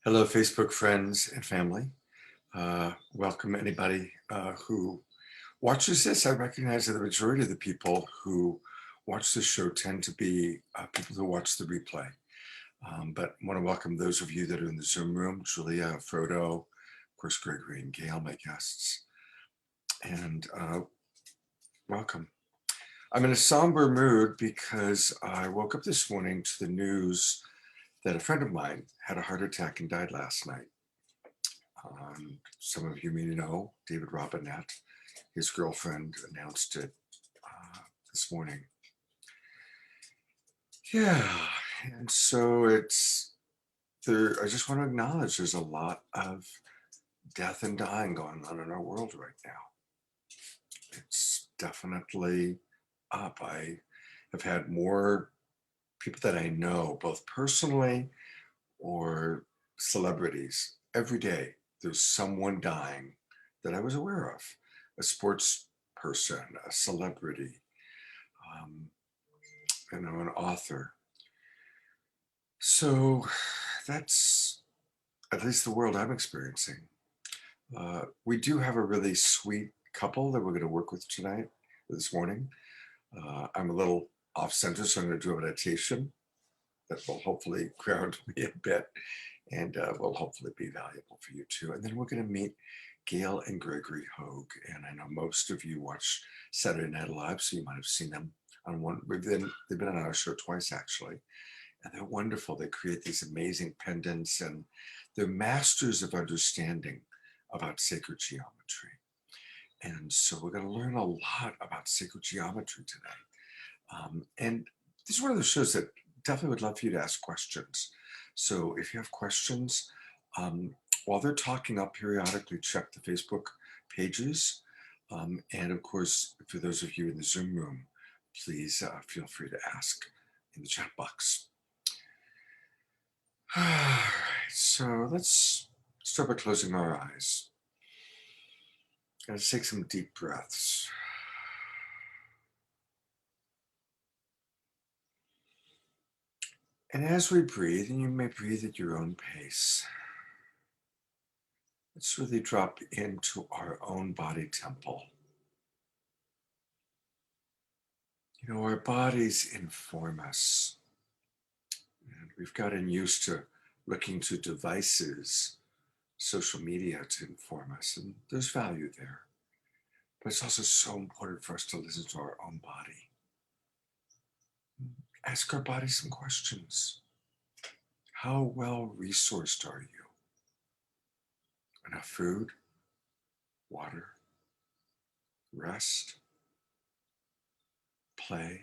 Hello, Facebook friends and family. Welcome anybody who watches this. I recognize that the majority of the people who watch this show tend to be people who watch the replay. But I want to welcome those of you that are in the Zoom room, Julia, Frodo, of course, Gregory and Gail, my guests. And welcome. I'm in a somber mood because I woke up this morning to the news that a friend of mine had a heart attack and died last night. Some of you may know David Robinette. His girlfriend announced it this morning. Yeah, and so it's there. I just want to acknowledge there's a lot of death and dying going on in our world right now. It's definitely up. I have had more people that I know, both personally or celebrities, every day. There's someone dying that I was aware of, a sports person, a celebrity, um, an author. So that's at least the world I'm experiencing. We do have a really sweet couple that we're going to work with tonight, this morning. I'm a little off center, so I'm going to do a meditation that will hopefully ground me a bit and will hopefully be valuable for you too. And then we're going to meet Gail and Gregory Hoag. And I know most of you watch Saturday Night Live, so you might have seen them on one. They've been on our show twice actually, and they're wonderful. They create these amazing pendants, and they're masters of understanding about sacred geometry. And so we're going to learn a lot about sacred geometry today. And this is one of those shows that definitely would love for you to ask questions. So if you have questions, while they're talking, I'll periodically check the Facebook pages. And of course, for those of you in the Zoom room, please feel free to ask in the chat box. All right, so let's start by closing our eyes. Let's take some deep breaths. And as we breathe, and you may breathe at your own pace, let's really drop into our own body temple. You know, our bodies inform us. And we've gotten used to looking to devices, social media to inform us, and there's value there. But it's also so important for us to listen to our own body. Ask our body some questions. How well resourced are you? Enough food, water, rest, play?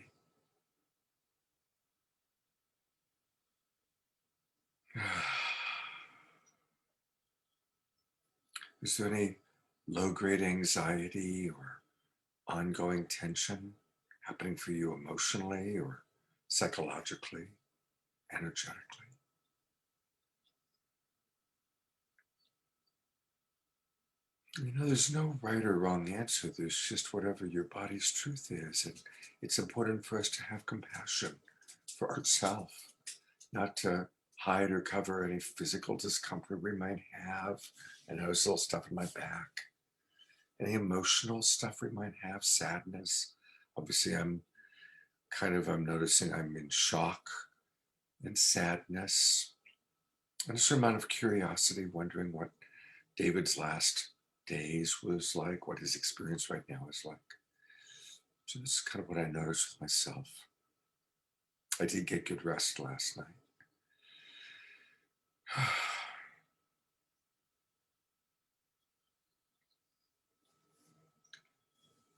Is there any low-grade anxiety or ongoing tension happening for you emotionally or psychologically, energetically? You know, there's no right or wrong answer. There's just whatever your body's truth is. And it's important for us to have compassion for ourselves, not to hide or cover any physical discomfort we might have. I know there's a little stuff in my back. Any emotional stuff we might have, sadness. Obviously, I'm noticing I'm in shock and sadness and a certain amount of curiosity, wondering what David's last days was like, what his experience right now is like. So this is kind of what I noticed with myself. I did get good rest last night.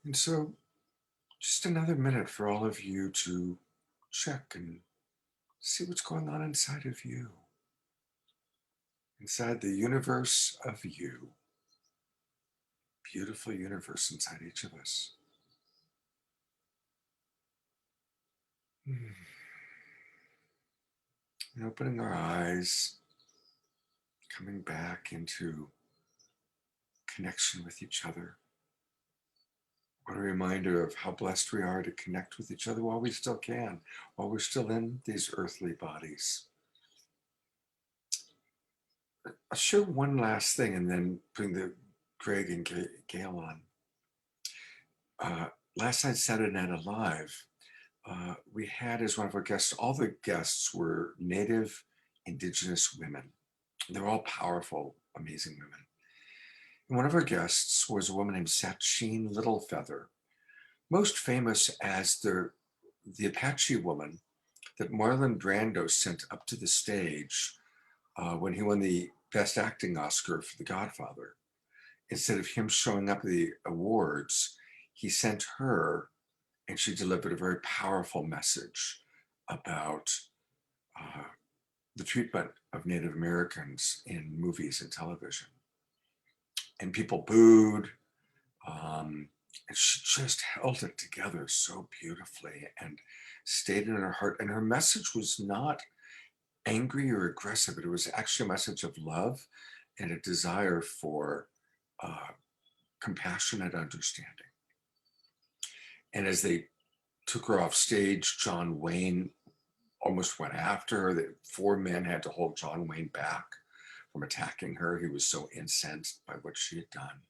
And so just another minute for all of you to check and see what's going on inside of you, inside the universe of you. Beautiful universe inside each of us. And opening our eyes, coming back into connection with each other. What a reminder of how blessed we are to connect with each other while we still can, while we're still in these earthly bodies. I'll share one last thing and then bring the Greg and Gail on. Last night, Saturday Night Live, we had as one of our guests, all the guests were Native Indigenous women. They're all powerful, amazing women. And one of our guests was a woman named Sacheen Littlefeather, most famous as the Apache woman that Marlon Brando sent up to the stage when he won the Best Acting Oscar for The Godfather. Instead of him showing up at the awards, he sent her, and she delivered a very powerful message about uh, the treatment of Native Americans in movies and television. And people booed, and she just held it together so beautifully and stayed in her heart. And her message was not angry or aggressive, but it was actually a message of love and a desire for compassionate understanding. And as they took her off stage, John Wayne almost went after her. The four men had to hold John Wayne back from attacking her. He was so incensed by what she had done.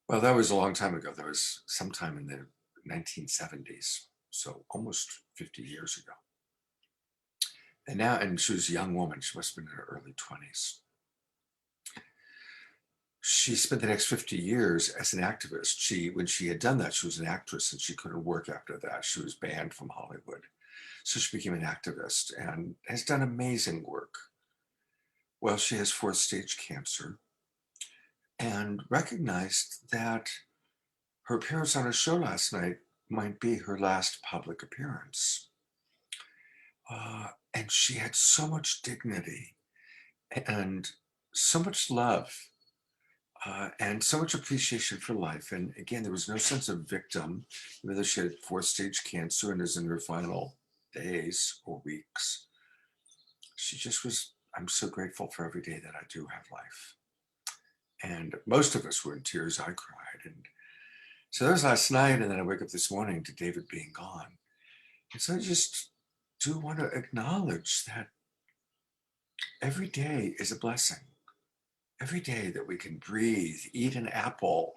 Well, that was a long time ago. That was sometime in the 1970s, so almost 50 years ago. And she was a young woman. She must have been in her early 20s. She spent the next 50 years as an activist. When she had done that, she was an actress and she couldn't work after that. She was banned from Hollywood. So she became an activist and has done amazing work. Well, she has fourth stage cancer and recognized that her appearance on a show last night might be her last public appearance. And she had so much dignity and so much love and so much appreciation for life. And again, there was no sense of victim, even though she had fourth stage cancer and is in her final days or weeks. She just was, I'm so grateful for every day that I do have life. And most of us were in tears. I cried. And so that was last night. And then I wake up this morning to David being gone. And so I just do want to acknowledge that every day is a blessing. Every day that we can breathe, eat an apple,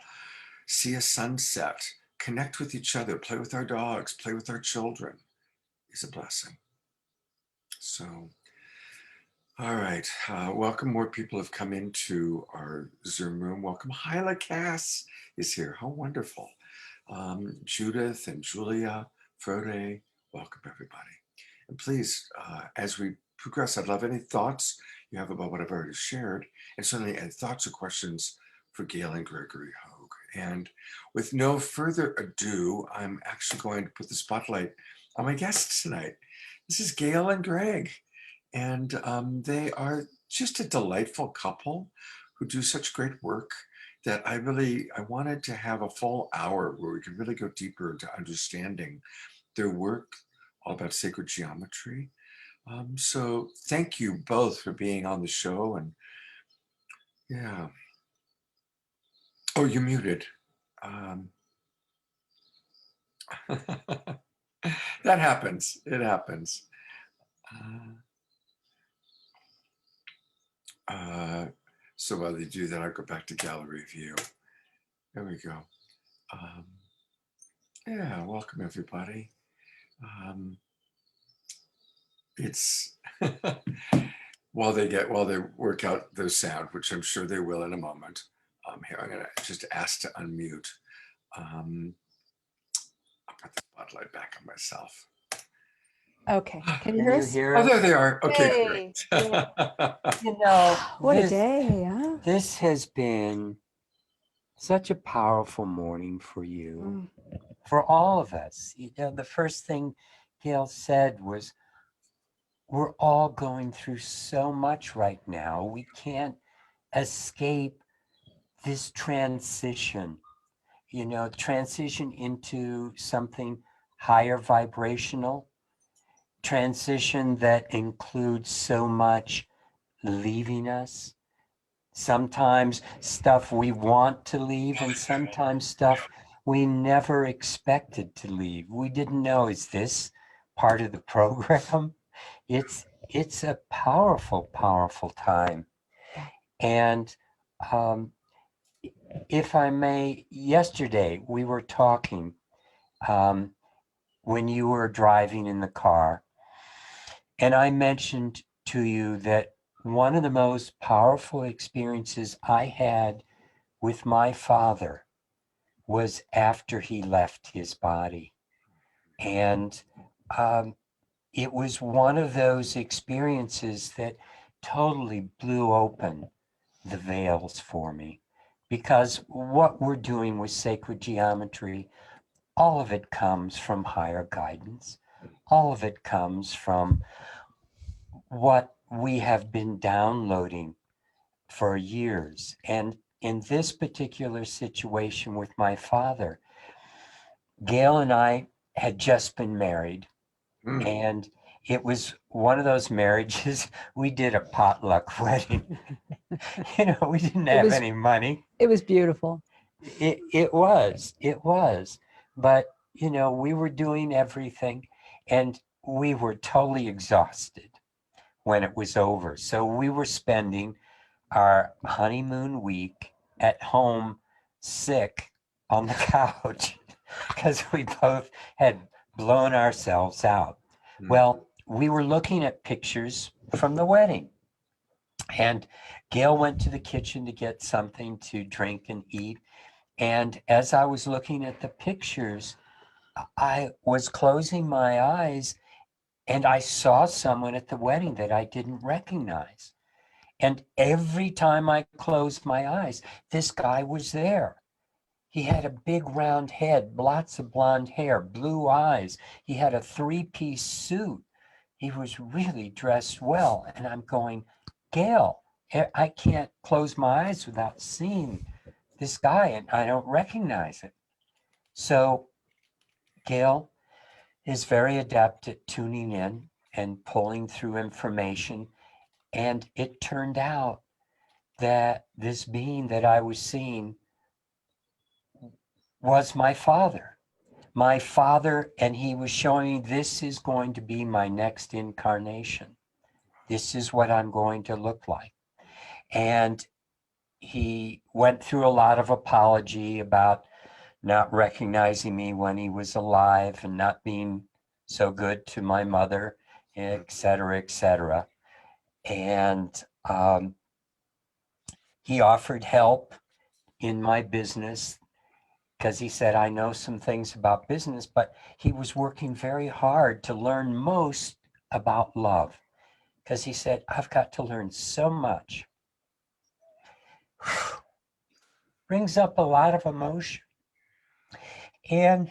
see a sunset, connect with each other, play with our dogs, play with our children is a blessing. So, all right. Welcome. More people have come into our Zoom room. Welcome. Hyla Cass is here. How wonderful. Judith and Julia, Frode, welcome everybody. And please, as we progress, I'd love any thoughts you have about what I've already shared, and certainly any thoughts or questions for Gail and Gregory Hoag. And with no further ado, I'm actually going to put the spotlight on my guests tonight. This is Gail and Greg, and they are just a delightful couple who do such great work that I wanted to have a full hour where we could really go deeper into understanding their work, all about sacred geometry. So thank you both for being on the show. And yeah. Oh, you're muted. That happens. It happens. So while they do that, I'll go back to gallery view. There we go. Yeah, welcome everybody. It's while they work out their sound, which I'm sure they will in a moment. Here, I'm gonna just ask to unmute. I'll put the spotlight back on myself. Okay, can you hear us? Oh, there they are. Okay, Hey. great. You know, What a day, huh? This has been such a powerful morning for you, for all of us. You know, the first thing Gail said was, we're all going through so much right now. We can't escape this transition, transition into something higher vibrational, transition that includes so much leaving us. Sometimes stuff we want to leave, and sometimes stuff we never expected to leave. We didn't know, is this part of the program? It's it's a powerful, powerful time. And if I may, yesterday we were talking when you were driving in the car, and I mentioned to you that one of the most powerful experiences I had with my father was after he left his body. And it was one of those experiences that totally blew open the veils for me. Because what we're doing with sacred geometry, all of it comes from higher guidance. All of it comes from what we have been downloading for years. And in this particular situation with my father, Gail and I had just been married, and it was one of those marriages. We did a potluck wedding. We didn't have any money. It was beautiful. It was. But, we were doing everything, and we were totally exhausted when it was over. So we were spending our honeymoon week at home, sick on the couch because we both had blown ourselves out. Well, we were looking at pictures from the wedding, and Gail went to the kitchen to get something to drink and eat. And as I was looking at the pictures, I was closing my eyes, and I saw someone at the wedding that I didn't recognize. And every time I closed my eyes, this guy was there. He had a big round head, lots of blonde hair, blue eyes. He had a three-piece suit. He was really dressed well. And I'm going, Gail, I can't close my eyes without seeing this guy, and I don't recognize it. So Gail is very adept at tuning in and pulling through information. And it turned out that this being that I was seeing was my father. And he was showing me, this is going to be my next incarnation. This is what I'm going to look like. And he went through a lot of apology about not recognizing me when he was alive and not being so good to my mother, et cetera, et cetera. And he offered help in my business because he said, I know some things about business, but he was working very hard to learn most about love because he said, I've got to learn so much. Brings up a lot of emotion. And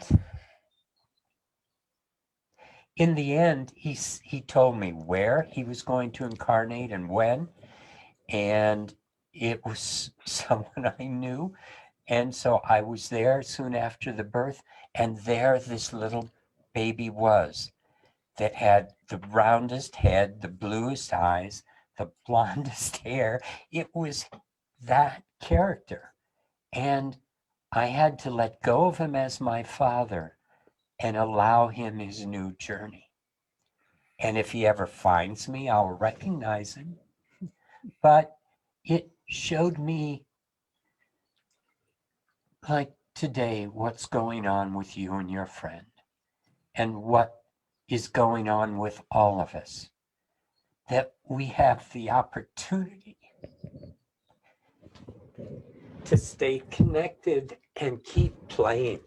in the end, he told me where he was going to incarnate and when. And it was someone I knew. And so I was there soon after the birth, and there this little baby was that had the roundest head, the bluest eyes, the blondest hair. It was that character. And I had to let go of him as my father and allow him his new journey. And if he ever finds me, I'll recognize him. But it showed me, like today, what's going on with you and your friend, and what is going on with all of us, that we have the opportunity to stay connected and keep playing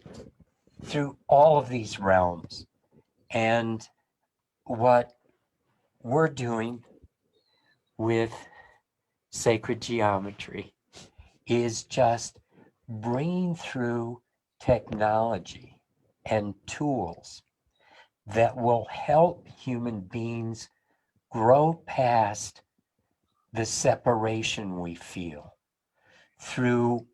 through all of these realms. And what we're doing with sacred geometry is just bringing through technology and tools that will help human beings grow past the separation we feel through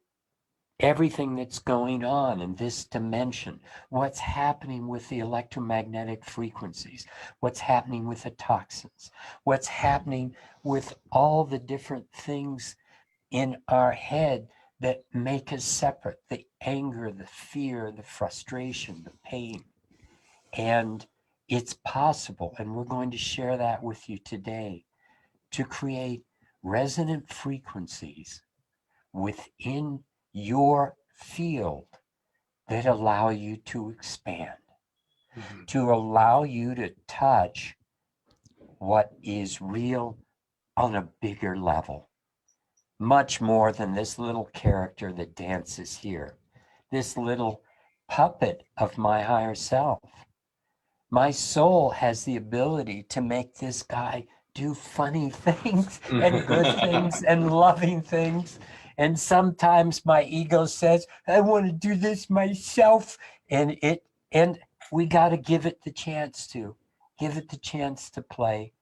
everything that's going on in this dimension, what's happening with the electromagnetic frequencies, what's happening with the toxins, what's happening with all the different things in our head that make us separate, the anger, the fear, the frustration, the pain. And it's possible, and we're going to share that with you today, to create resonant frequencies within your field that allow you to expand, to allow you to touch what is real on a bigger level, much more than this little character that dances here, this little puppet of my higher self. My soul has the ability to make this guy do funny things and good things and loving things. And sometimes my ego says, I want to do this myself. And we got to give it the chance to play,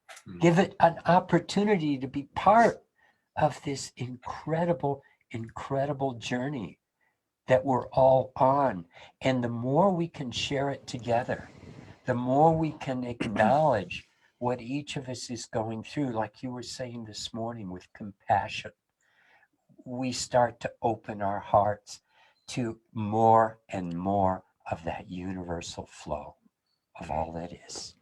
give it an opportunity to be part of this incredible, incredible journey that we're all on. And the more we can share it together, the more we can acknowledge what each of us is going through, like you were saying this morning, with compassion, we start to open our hearts to more and more of that universal flow of all that is.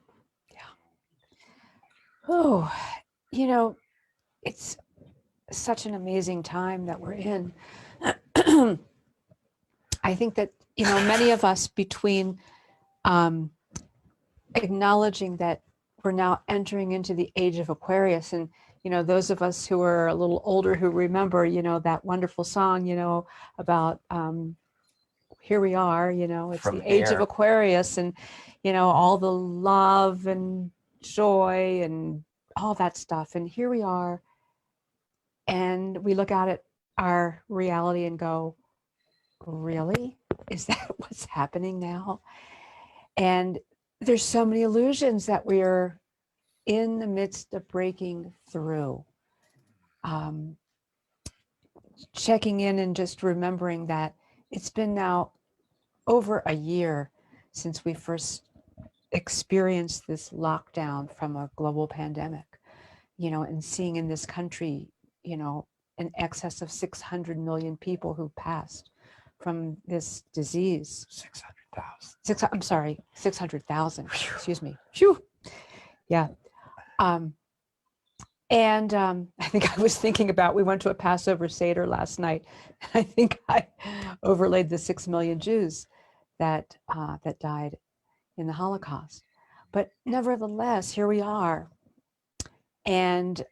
Oh, you know, it's such an amazing time that we're in. I think that, many of us, between acknowledging that we're now entering into the age of Aquarius, and those of us who are a little older who remember that wonderful song about here we are, it's From the age of Air. Aquarius, and all the love and joy and all that stuff, and here we are, and we look out at our reality and go, really, is that what's happening now? And there's so many illusions that we're in the midst of breaking through. Checking in and just remembering that it's been now over a year since we first experienced this lockdown from a global pandemic, and seeing in this country, in excess of 600 million people who passed from this disease. 600,000. I'm sorry, 600,000. Excuse me. Phew. Yeah. And I think I was thinking about, we went to a Passover Seder last night. I think I overlaid the 6 million Jews that died in the Holocaust. But nevertheless, here we are. And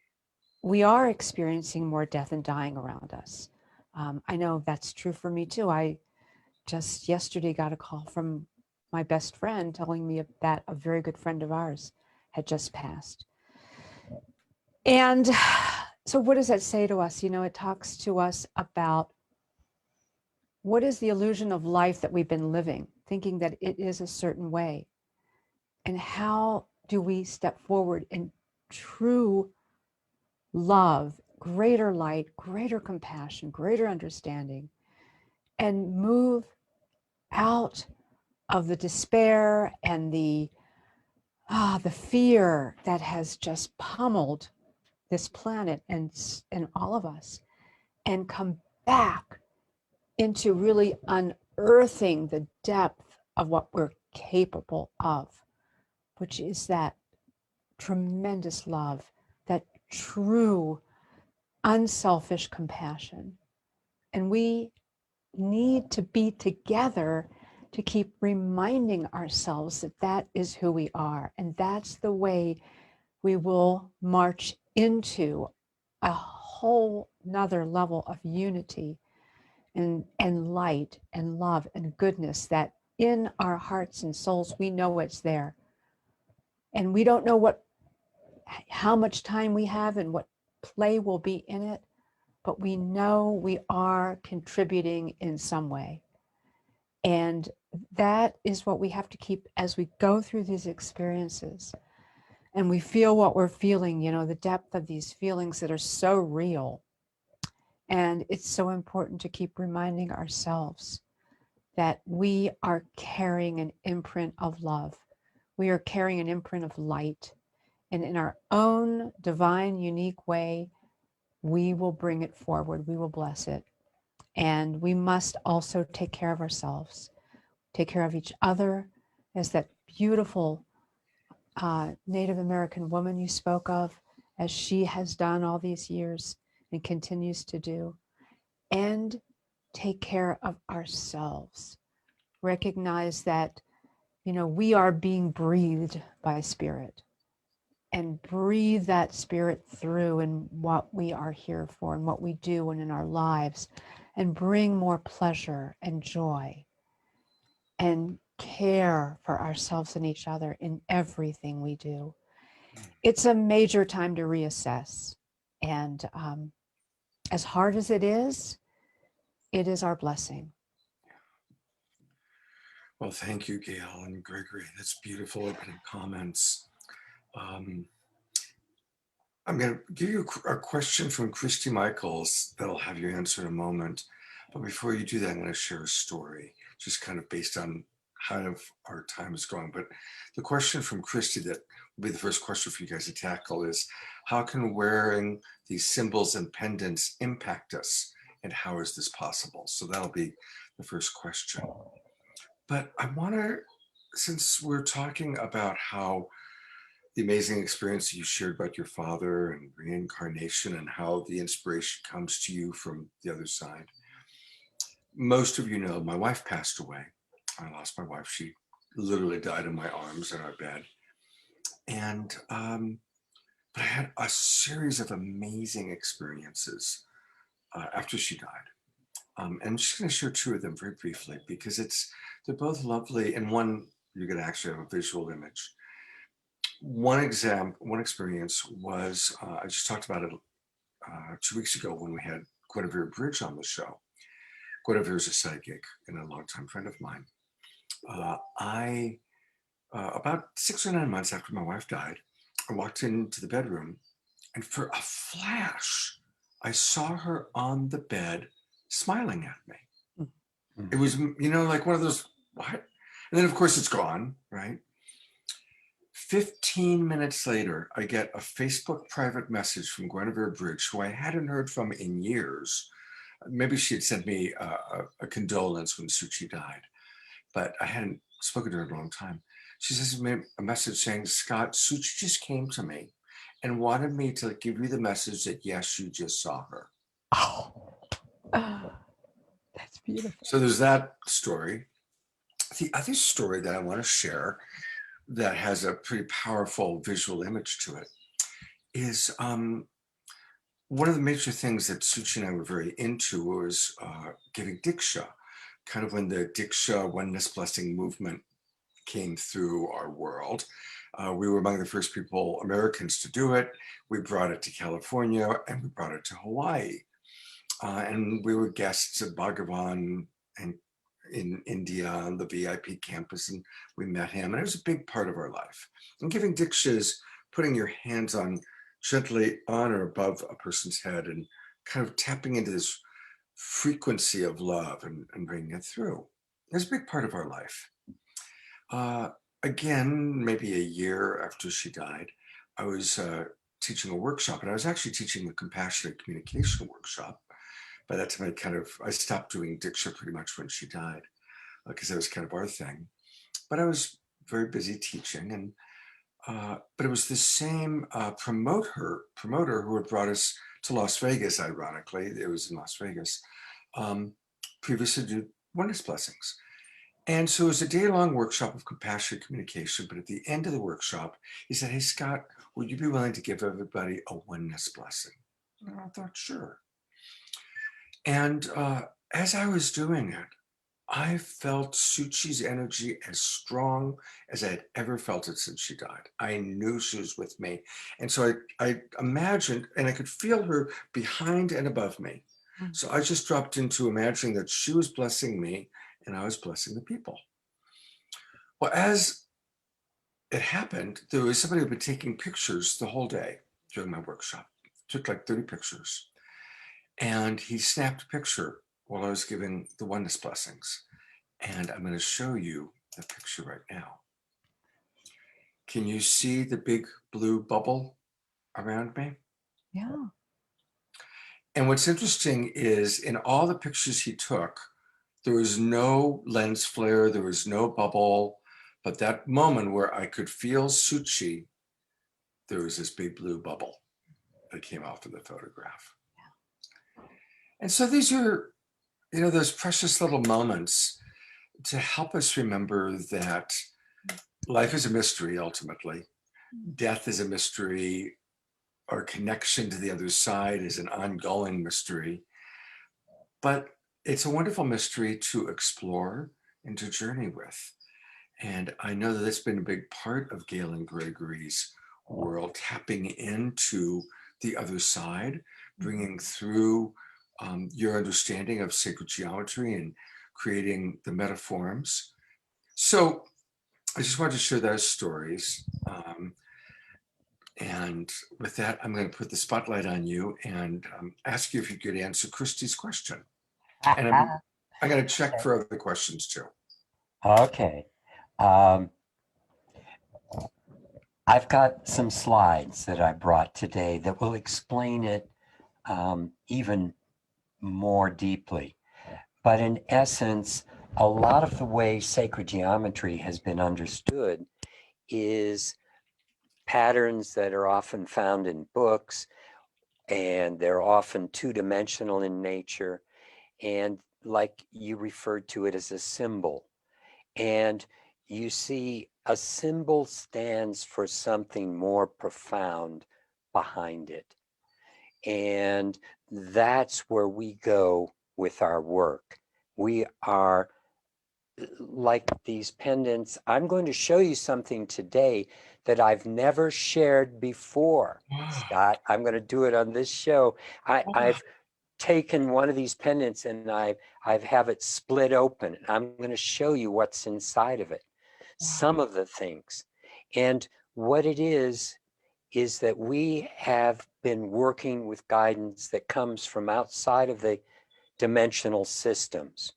we are experiencing more death and dying around us. I know that's true for me too. I just yesterday got a call from my best friend telling me that a very good friend of ours had just passed. And so what does that say to us? It talks to us about what is the illusion of life that we've been living, thinking that it is a certain way. And how do we step forward in true love, greater light, greater compassion, greater understanding, and move out of the despair and the fear that has just pummeled this planet and all of us, and come back into really unearthing the depth of what we're capable of, which is that tremendous love, that true unselfish compassion. And we need to be together to keep reminding ourselves that that is who we are. And that's the way we will march into a whole nother level of unity and light and love and goodness, that in our hearts and souls, we know it's there. And we don't know how much time we have and what play will be in it, but we know we are contributing in some way. And that is what we have to keep as we go through these experiences. And we feel what we're feeling, the depth of these feelings that are so real. And it's so important to keep reminding ourselves that we are carrying an imprint of love. We are carrying an imprint of light. And in our own divine, unique way, we will bring it forward. We will bless it. And we must also take care of ourselves, take care of each other as that beautiful Native American woman you spoke of, as she has done all these years and continues to do, and take care of ourselves. Recognize that, we are being breathed by spirit, and breathe that spirit through in what we are here for and what we do and in our lives, and bring more pleasure and joy and care for ourselves and each other in everything we do. It's a major time to reassess. And as hard as it is our blessing. Well, thank you, Gail and Gregory. That's beautiful opening comments. I'm going to give you a question from Christy Michaels that'll have you answer in a moment. But before you do that, I'm going to share a story, just kind of based on how our time is going. But the question from Christy that will be the first question for you guys to tackle is, how can wearing these symbols and pendants impact us? And how is this possible? So that'll be the first question. But I want to, since we're talking about how the amazing experience you shared about your father and reincarnation and how the inspiration comes to you from the other side. Most of you know my wife passed away. I lost my wife. She literally died in my arms in our bed. And but I had a series of amazing experiences after she died. And I'm just going to share two of them very briefly because they're both lovely. And one, you're going to actually have a visual image. One experience was, I just talked about it 2 weeks ago when we had Guinevere Bridge on the show. Guinevere is a psychic and a longtime friend of mine. About 6 or 9 months after my wife died, I walked into the bedroom, and for a flash, I saw her on the bed smiling at me. It was, like one of those, what? And then, of course, it's gone, right? 15 minutes later, I get a Facebook private message from Guinevere Bridge, who I hadn't heard from in years. Maybe she had sent me a condolence when Suchi died, but I hadn't spoken to her in a long time. She sends me a message saying, Scott, Suchi just came to me and wanted me to give you the message that, yes, you just saw her. Oh, that's beautiful. So there's that story. The other story that I want to share that has a pretty powerful visual image to it is one of the major things that Suchi and I were very into was giving Diksha, kind of when the Diksha Oneness Blessing movement came through our world. We were among the first Americans to do it. We brought it to California and we brought it to Hawaii. And we were guests at Bhagavan and in India on the VIP campus, and we met him, and it was a big part of our life. And giving Diksha is putting your hands gently on or above a person's head and kind of tapping into this frequency of love and bringing it through. It's a big part of our life. Again, maybe a year after she died, I was teaching a workshop, and I was actually teaching the compassionate communication workshop. By that time, I stopped doing Diksha pretty much when she died, because that was kind of our thing. But I was very busy teaching, and but it was the same promoter who had brought us to Las Vegas. Ironically, it was in Las Vegas, previously to do Oneness Blessings. And so it was a day-long workshop of compassionate communication. But at the end of the workshop, he said, "Hey, Scott, would you be willing to give everybody a Oneness Blessing?" And I thought, sure. And as I was doing it, I felt Suchi's energy as strong as I had ever felt it since she died. I knew she was with me. And so I imagined, and I could feel her behind and above me. So I just dropped into imagining that she was blessing me and I was blessing the people. Well, as it happened, there was somebody who had been taking pictures the whole day during my workshop. Took like 30 pictures. And he snapped a picture while I was giving the Oneness Blessings. And I'm going to show you the picture right now. Can you see the big blue bubble around me? Yeah. And what's interesting is in all the pictures he took, there was no lens flare, there was no bubble. But that moment where I could feel Suchi, there was this big blue bubble that came off of the photograph. And so these are, those precious little moments to help us remember that life is a mystery, ultimately. Death is a mystery. Our connection to the other side is an ongoing mystery. But it's a wonderful mystery to explore and to journey with. And I know that it's been a big part of Gail and Gregory's world, tapping into the other side, bringing through your understanding of sacred geometry and creating the metaforms. So I just wanted to share those stories. And with that, I'm going to put the spotlight on you and ask you if you could answer Christy's question. And I'm going to check for other questions too. Okay. I've got some slides that I brought today that will explain it even more deeply. But in essence, a lot of the way sacred geometry has been understood is patterns that are often found in books, and they're often two-dimensional in nature, and like you referred to it as a symbol. And you see, a symbol stands for something more profound behind it. And that's where we go with our work. We are like these pendants. I'm going to show you something today that I've never shared before, Scott. I'm going to do it on this show. I've taken one of these pendants and I have it split open. I'm going to show you what's inside of it, some of the things. And what it is that we have been working with guidance that comes from outside of the dimensional systems,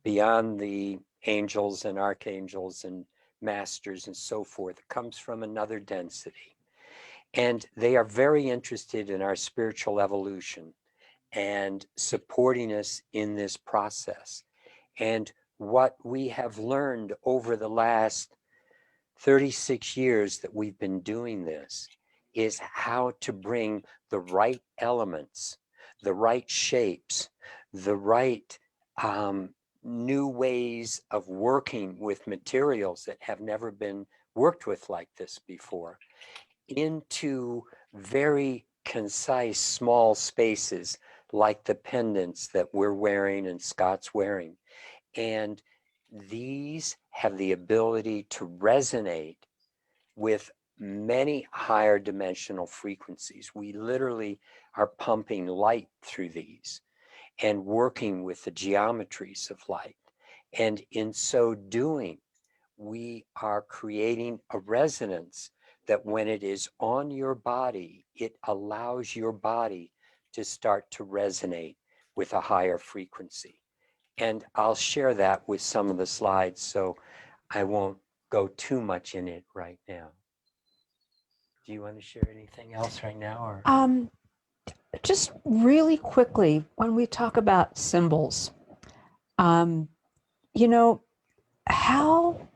beyond the angels and archangels and masters and so forth. It comes from another density. And they are very interested in our spiritual evolution and supporting us in this process. And what we have learned over the last 36 years that we've been doing this is how to bring the right elements, the right shapes, the right new ways of working with materials that have never been worked with like this before into very concise small spaces like the pendants that we're wearing and Scott's wearing. And these have the ability to resonate with many higher dimensional frequencies. We literally are pumping light through these and working with the geometries of light. And in so doing, we are creating a resonance that when it is on your body, it allows your body to start to resonate with a higher frequency. And I'll share that with some of the slides, so I won't go too much in it right now. Do you want to share anything else right now? Or? Just really quickly, when we talk about symbols, how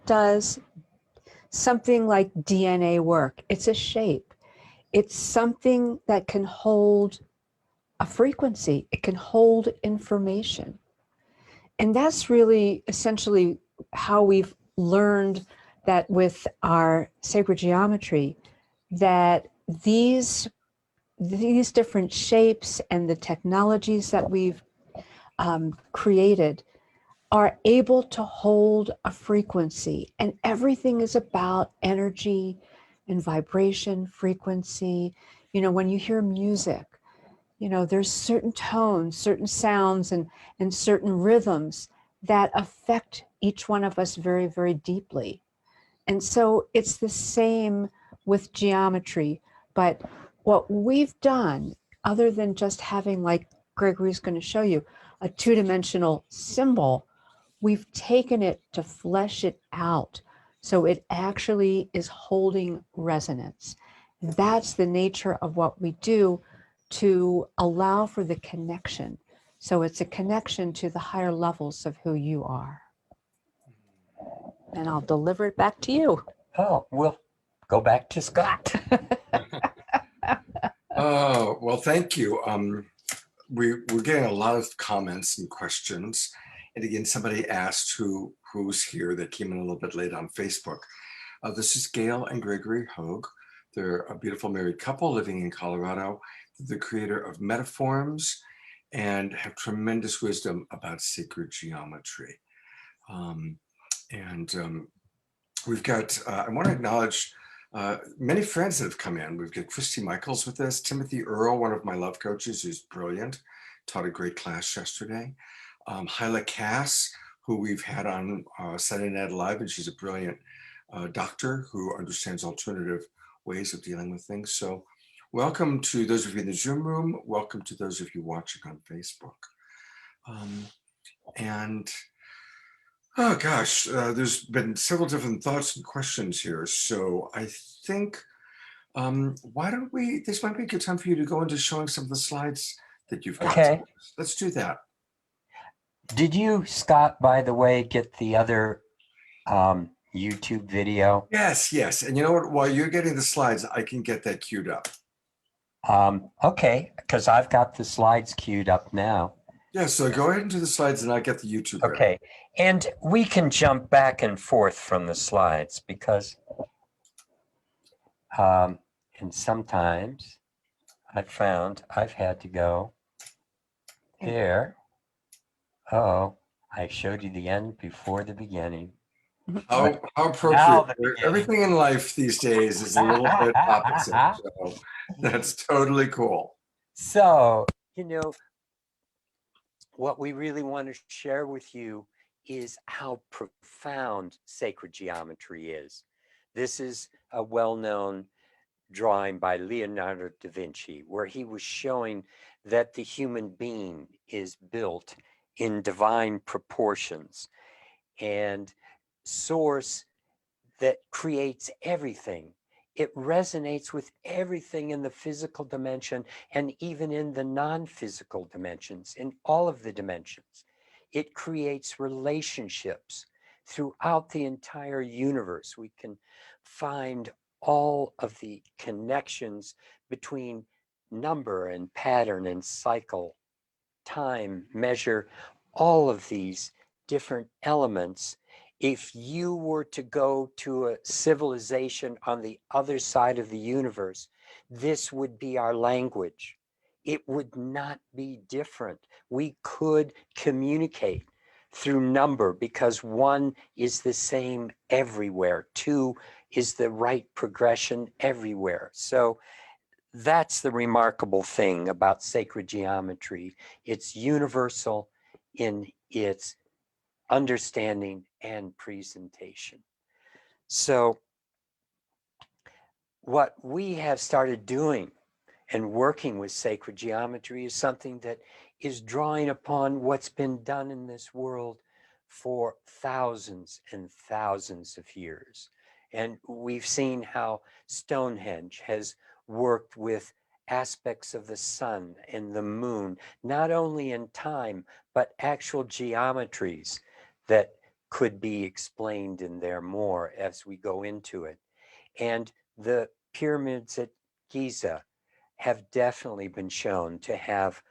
does something like DNA work? It's a shape. It's something that can hold a frequency. It can hold information. And that's really essentially how we've learned that with our sacred geometry, that these different shapes and the technologies that we've created are able to hold a frequency, and everything is about energy and vibration, frequency. When you hear music, there's certain tones, certain sounds, and certain rhythms that affect each one of us very, very deeply. And so it's the same with geometry. But what we've done, other than just having, like Gregory's going to show you, a two-dimensional symbol, we've taken it to flesh it out. So it actually is holding resonance. And that's the nature of what we do to allow for the connection. So it's a connection to the higher levels of who you are. and I'll deliver it back to you. Oh, we'll go back to Scott. Oh, well, thank you. We're getting a lot of comments and questions. And again, somebody asked who's here that came in a little bit late on Facebook. This is Gail and Gregory Hoag. They're a beautiful married couple living in Colorado. They're the creator of METAFORMS and have tremendous wisdom about sacred geometry. We've got, I want to acknowledge many friends that have come in. We've got Christy Michaels with us, Timothy Earl, one of my love coaches, who's brilliant, taught a great class yesterday. Hyla Cass, who we've had on Saturday Night Live, and she's a brilliant doctor who understands alternative ways of dealing with things. So welcome to those of you in the Zoom room. Welcome to those of you watching on Facebook. Oh gosh, there's been several different thoughts and questions here. So I think, why don't we, this might be a good time for you to go into showing some of the slides that you've got. Okay. Let's do that. Did you, Scott, by the way, get the other YouTube video? Yes, yes. And you know what, while you're getting the slides, I can get that queued up. Okay, because I've got the slides queued up now. Yeah, so go ahead into the slides and I'll get the YouTube ready. Okay, and we can jump back and forth from the slides because, and sometimes I've found I've had to go there. Oh, I showed you the end before the beginning. How Now appropriate. the beginning. Everything in life these days is a little bit opposite. So that's totally cool. So, what we really want to share with you is how profound sacred geometry is. This is a well-known drawing by Leonardo da Vinci, where he was showing that the human being is built in divine proportions and source that creates everything. It resonates with everything in the physical dimension and even in the non-physical dimensions, in all of the dimensions. It creates relationships throughout the entire universe. We can find all of the connections between number and pattern and cycle, time, measure, all of these different elements. If you were to go to a civilization on the other side of the universe, this would be our language. It would not be different. We could communicate through number because 1 is the same everywhere. 2 is the right progression everywhere. So that's the remarkable thing about sacred geometry. It's universal in its understanding and presentation. So what we have started doing and working with sacred geometry is something that is drawing upon what's been done in this world for thousands and thousands of years. And we've seen how Stonehenge has worked with aspects of the sun and the moon, not only in time, but actual geometries that could be explained in there more as we go into it. And the pyramids at Giza have definitely been shown to have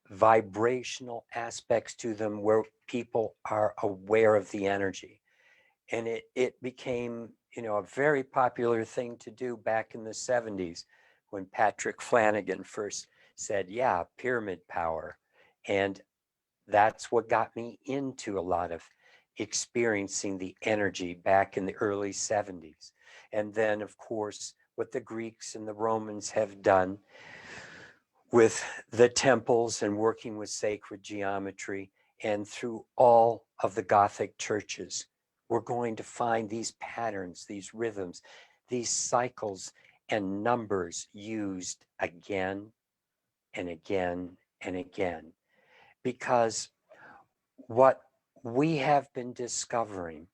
vibrational aspects to them where people are aware of the energy. And it became, a very popular thing to do back in the 70s when Patrick Flanagan first said, yeah, pyramid power. And that's what got me into a lot of experiencing the energy back in the early 70s. And then, of course, what the Greeks and the Romans have done with the temples and working with sacred geometry, and through all of the Gothic churches, we're going to find these patterns, these rhythms, these cycles and numbers used again and again and again. Because what we have been discovering,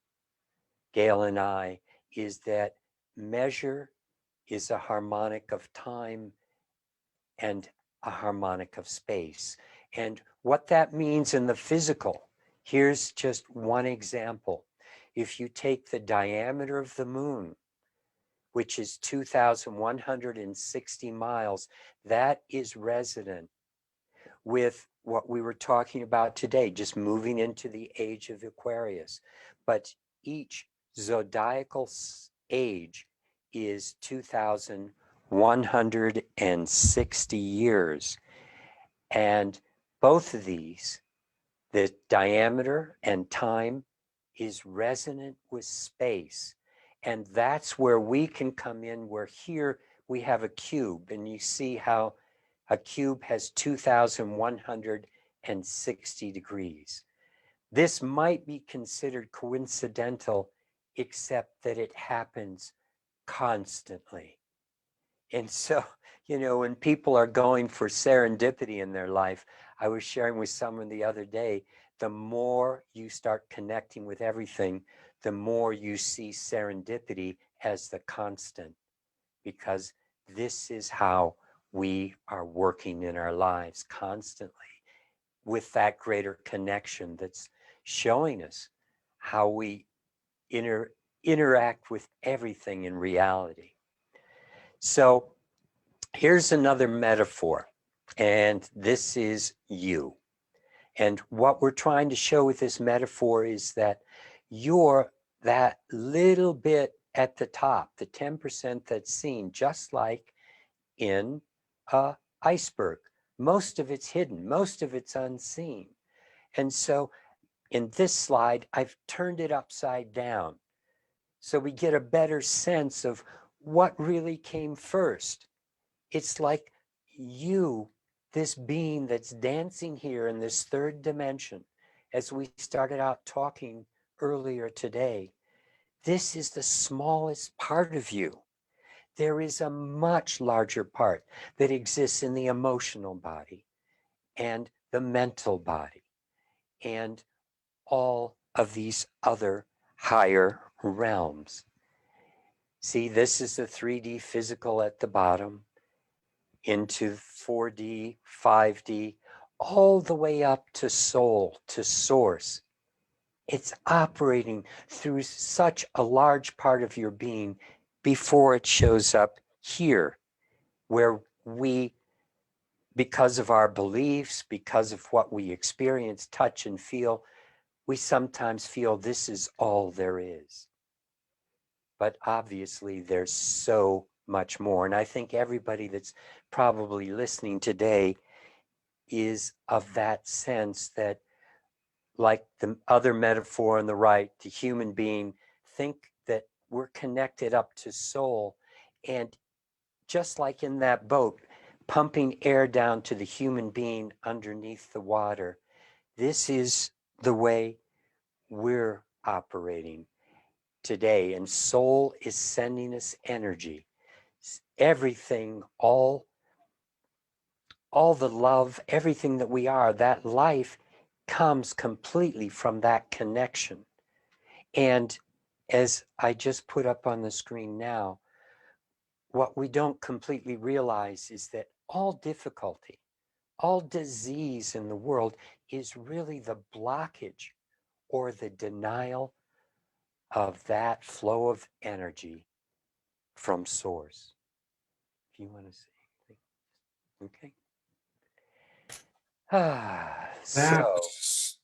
Gail and I, is that measure is a harmonic of time and a harmonic of space. And what that means in the physical, here's just one example. if you take the diameter of the moon, which is 2,160 miles, that is resonant with what we were talking about today, just moving into the age of Aquarius. But each zodiacal age is 2,160 years. And both of these, the diameter and time, is resonant with space. And that's where we can come in, where here we have a cube, and you see how a cube has 2,160 degrees. This might be considered coincidental, except that it happens constantly. And so, when people are going for serendipity in their life, I was sharing with someone the other day, the more you start connecting with everything, the more you see serendipity as the constant, because this is how we are working in our lives constantly with that greater connection that's showing us how we interact with everything in reality. So here's another metaphor, and this is you. And what we're trying to show with this metaphor is that you're that little bit at the top, the 10% that's seen, just like in an iceberg. Most of it's hidden, most of it's unseen. And so in this slide, I've turned it upside down so we get a better sense of what really came first. It's like you, this being that's dancing here in this third dimension, as we started out talking earlier today, this is the smallest part of you. There is a much larger part that exists in the emotional body and the mental body and all of these other higher realms. See, this is the 3D physical at the bottom, into 4D, 5D, all the way up to soul, to source. It's operating through such a large part of your being before it shows up here, where we, because of our beliefs, because of what we experience, touch, and feel, we sometimes feel this is all there is. But obviously, there's so much more. And I think everybody that's probably listening today is of that sense that, like the other metaphor on the right, the human being, think that we're connected up to soul. And just like in that boat, pumping air down to the human being underneath the water, this is the way we're operating today. And soul is sending us energy. Everything, all the love, everything that we are, that life comes completely from that connection. And as I just put up on the screen now, what we don't completely realize is that all difficulty, all disease in the world is really the blockage or the denial of that flow of energy from source. If you want to say anything. Okay. So That's,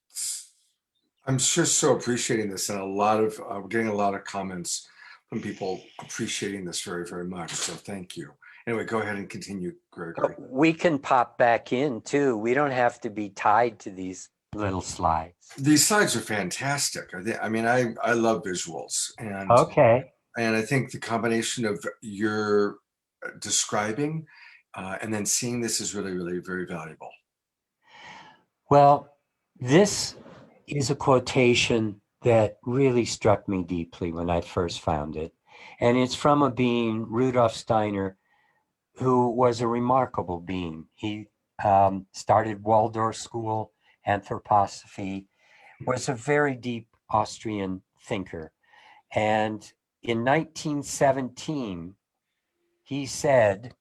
I'm just so appreciating this, and we're getting a lot of comments from people appreciating this very, very much. So thank you. Anyway, go ahead and continue, Gregory. we can pop back in too. We don't have to be tied to these little slides. These slides are fantastic. I mean, I love visuals, and Okay. and I think the combination of your describing and then seeing this is really, really very valuable. Well, this is a quotation that really struck me deeply when I first found it. And it's from a being, Rudolf Steiner, who was a remarkable being. He started Waldorf School, anthroposophy, was a very deep Austrian thinker. And in 1917, he said,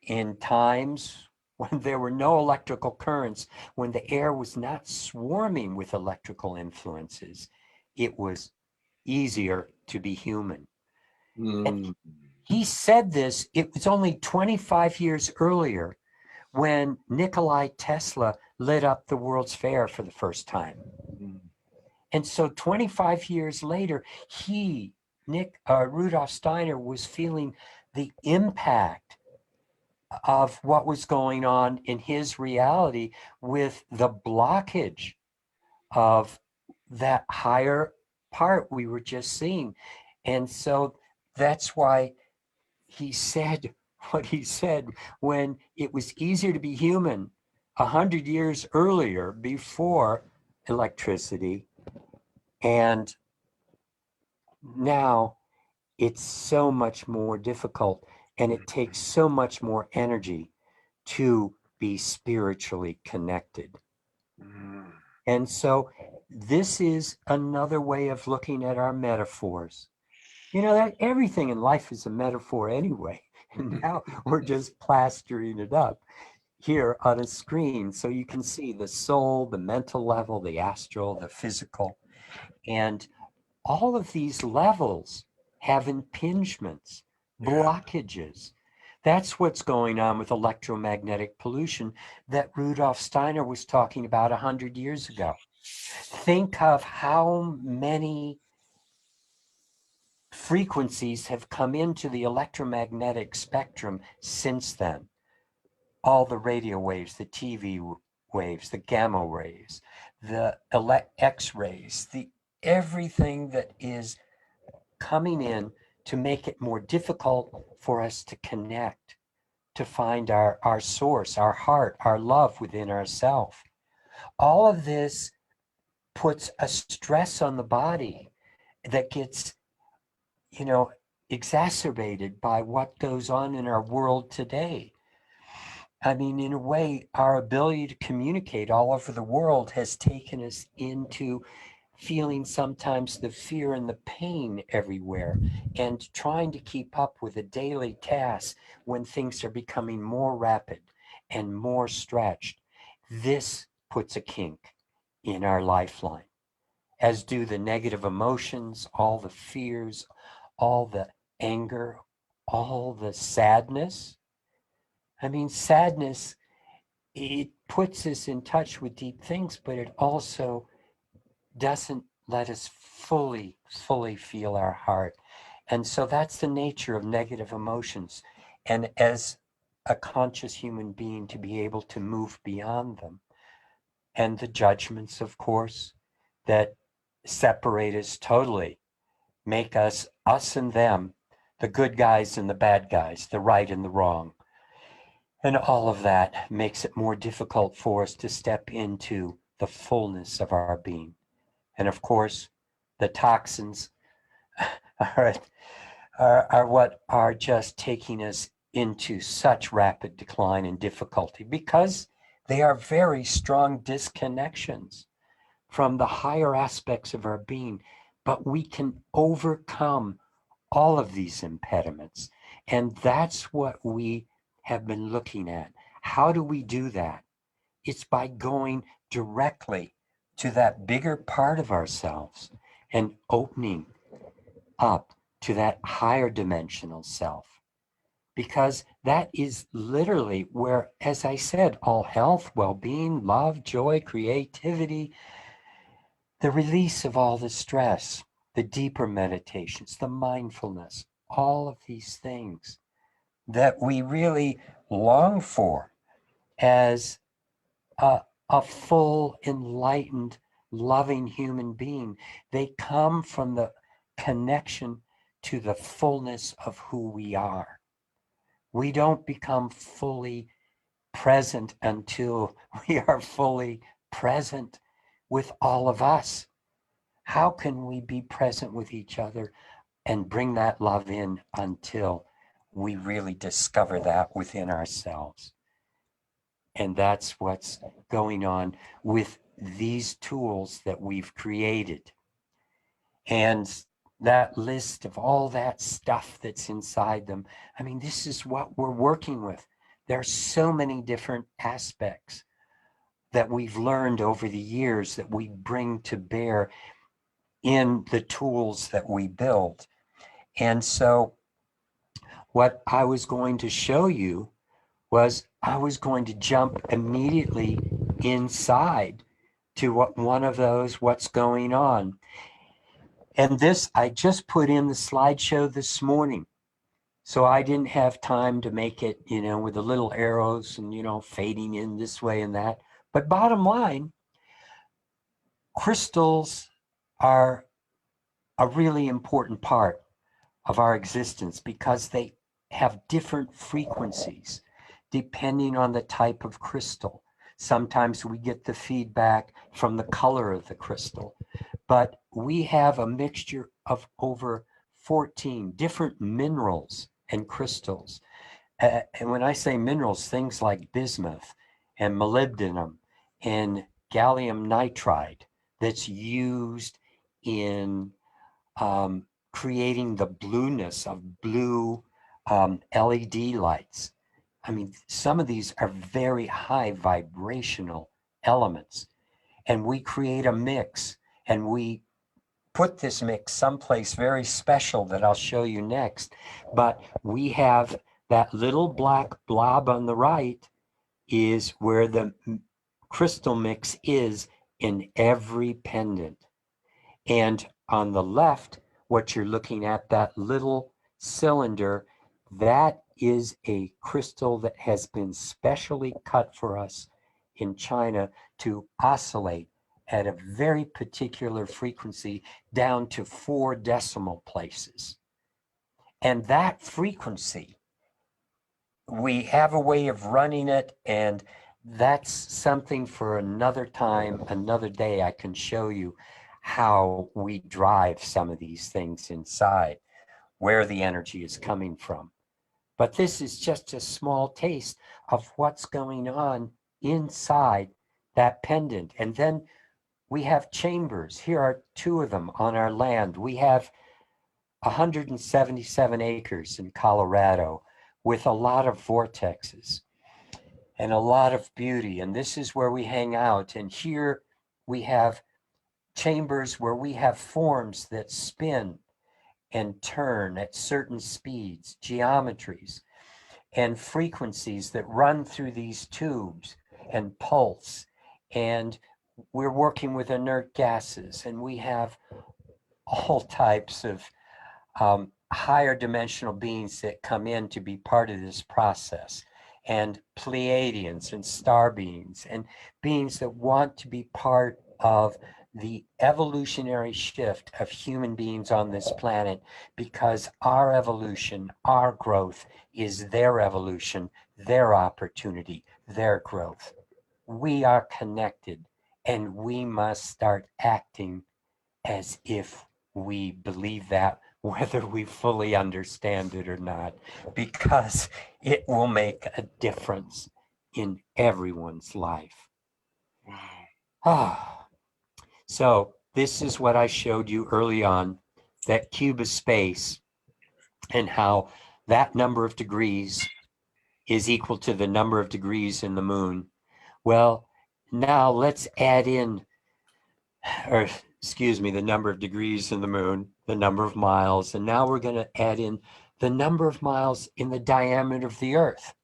in times when there were no electrical currents, when the air was not swarming with electrical influences, it was easier to be human. And Mm. he said this, it was only 25 years earlier when Nikola Tesla lit up the World's Fair for the first time. Mm. And so 25 years later, Rudolf Steiner was feeling the impact of what was going on in his reality with the blockage of that higher part we were just seeing. And so that's why he said what he said when it was easier to be human 100 years earlier before electricity. And now it's so much more difficult and it takes so much more energy to be spiritually connected. Mm. And so this is another way of looking at our metaphors. You know, that everything in life is a metaphor anyway. And now we're just plastering it up here on a screen so you can see the soul, the mental level, the astral, the physical. And all of these levels have impingements, Yeah. blockages. That's what's going on with electromagnetic pollution that Rudolf Steiner was talking about 100 years ago. Think of how many frequencies have come into the electromagnetic spectrum since then. All the radio waves, the TV waves, the gamma rays, the X-rays, the everything that is coming in to make it more difficult for us to connect, to find our source, our heart, our love within ourselves. All of this puts a stress on the body that gets, you know, exacerbated by what goes on in our world today. I mean, in a way, our ability to communicate all over the world has taken us into feeling sometimes the fear and the pain everywhere and trying to keep up with a daily task when things are becoming more rapid and more stretched. This puts a kink in our lifeline, as do the negative emotions, all the fears, all the anger, all the sadness. I mean, sadness, it puts us in touch with deep things, but it also doesn't let us fully feel our heart. And so that's the nature of negative emotions. And as a conscious human being, to be able to move beyond them. And the judgments, of course, that separate us totally, make us and them, the good guys and the bad guys, the right and the wrong. And all of that makes it more difficult for us to step into the fullness of our being. And of course, the toxins are, are what are just taking us into such rapid decline and difficulty because they are very strong disconnections from the higher aspects of our being. But we can overcome all of these impediments. And that's what we have been looking at. How do we do that? It's by going directly to that bigger part of ourselves and opening up to that higher dimensional self. Because that is literally where, as I said, all health, well-being, love, joy, creativity, the release of all the stress, the deeper meditations, the mindfulness, all of these things that we really long for as a full, enlightened, loving human being. They come from the connection to the fullness of who we are. We don't become fully present until we are fully present with all of us. How can we be present with each other and bring that love in until we really discover that within ourselves? And that's what's going on with these tools that we've created. And that list of all that stuff that's inside them, I mean, this is what we're working with. There are so many different aspects that we've learned over the years that we bring to bear in the tools that we build. And so what I was going to show you was I was going to jump immediately inside to one of those, what's going on. And this, I just put in the slideshow this morning. So I didn't have time to make it, with the little arrows and, fading in this way and that. But bottom line, crystals are a really important part of our existence because they have different frequencies depending on the type of crystal. Sometimes we get the feedback from the color of the crystal, but we have a mixture of over 14 different minerals and crystals. And when I say minerals, things like bismuth and molybdenum and gallium nitride that's used in creating the blueness of blue LED lights. I mean, some of these are very high vibrational elements. And we create a mix and we put this mix someplace very special that I'll show you next. But we have that little black blob on the right is where the crystal mix is in every pendant. And on the left, what you're looking at, that little cylinder, that is a crystal that has been specially cut for us in China to oscillate at a very particular frequency down to 4 decimal places. And that frequency, we have a way of running it, and that's something for another time, another day. I can show you how we drive some of these things inside, where the energy is coming from. But this is just a small taste of what's going on inside that pendant. And then we have chambers. Here are 2 of them on our land. We have 177 acres in Colorado with a lot of vortexes and a lot of beauty. And this is where we hang out. And here we have chambers where we have forms that spin and turn at certain speeds, geometries, and frequencies that run through these tubes and pulse. And we're working with inert gases, and we have all types of higher dimensional beings that come in to be part of this process, and Pleiadians and star beings and beings that want to be part of the evolutionary shift of human beings on this planet, because our evolution, our growth is their evolution, their opportunity, their growth. We are connected, and we must start acting as if we believe that, whether we fully understand it or not, because it will make a difference in everyone's life. Wow. Ah. So this is what I showed you early on, that cube of space, and how that number of degrees is equal to the number of degrees in the moon. Well, now let's add in, or excuse me, the number of degrees in the moon, the number of miles, and now we're going to add in the number of miles in the diameter of the Earth.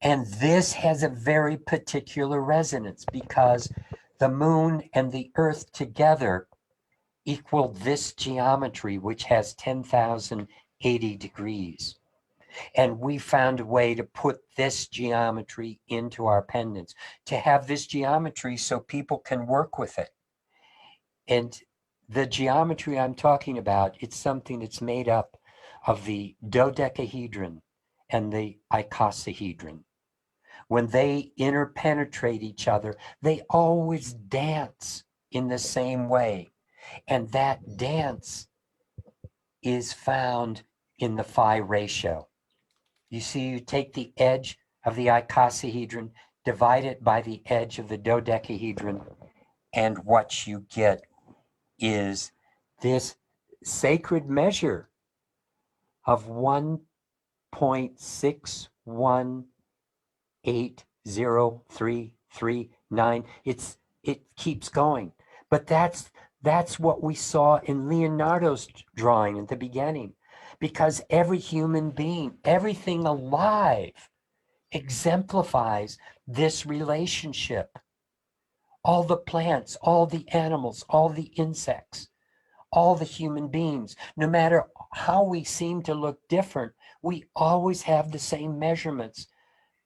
And this has a very particular resonance because the moon and the Earth together equal this geometry, which has 10,080 degrees. And we found a way to put this geometry into our pendants, to have this geometry so people can work with it. And the geometry I'm talking about, it's something that's made up of the dodecahedron and the icosahedron. When they interpenetrate each other, they always dance in the same way. And that dance is found in the phi ratio. You see, you take the edge of the icosahedron, divide it by the edge of the dodecahedron, and what you get is this sacred measure of 1.61803339. It keeps going, but that's That's what we saw in Leonardo's drawing at the beginning, because every human being, everything alive exemplifies this relationship. All the plants, all the animals, all the insects, all the human beings, no matter how we seem to look different, we always have the same measurements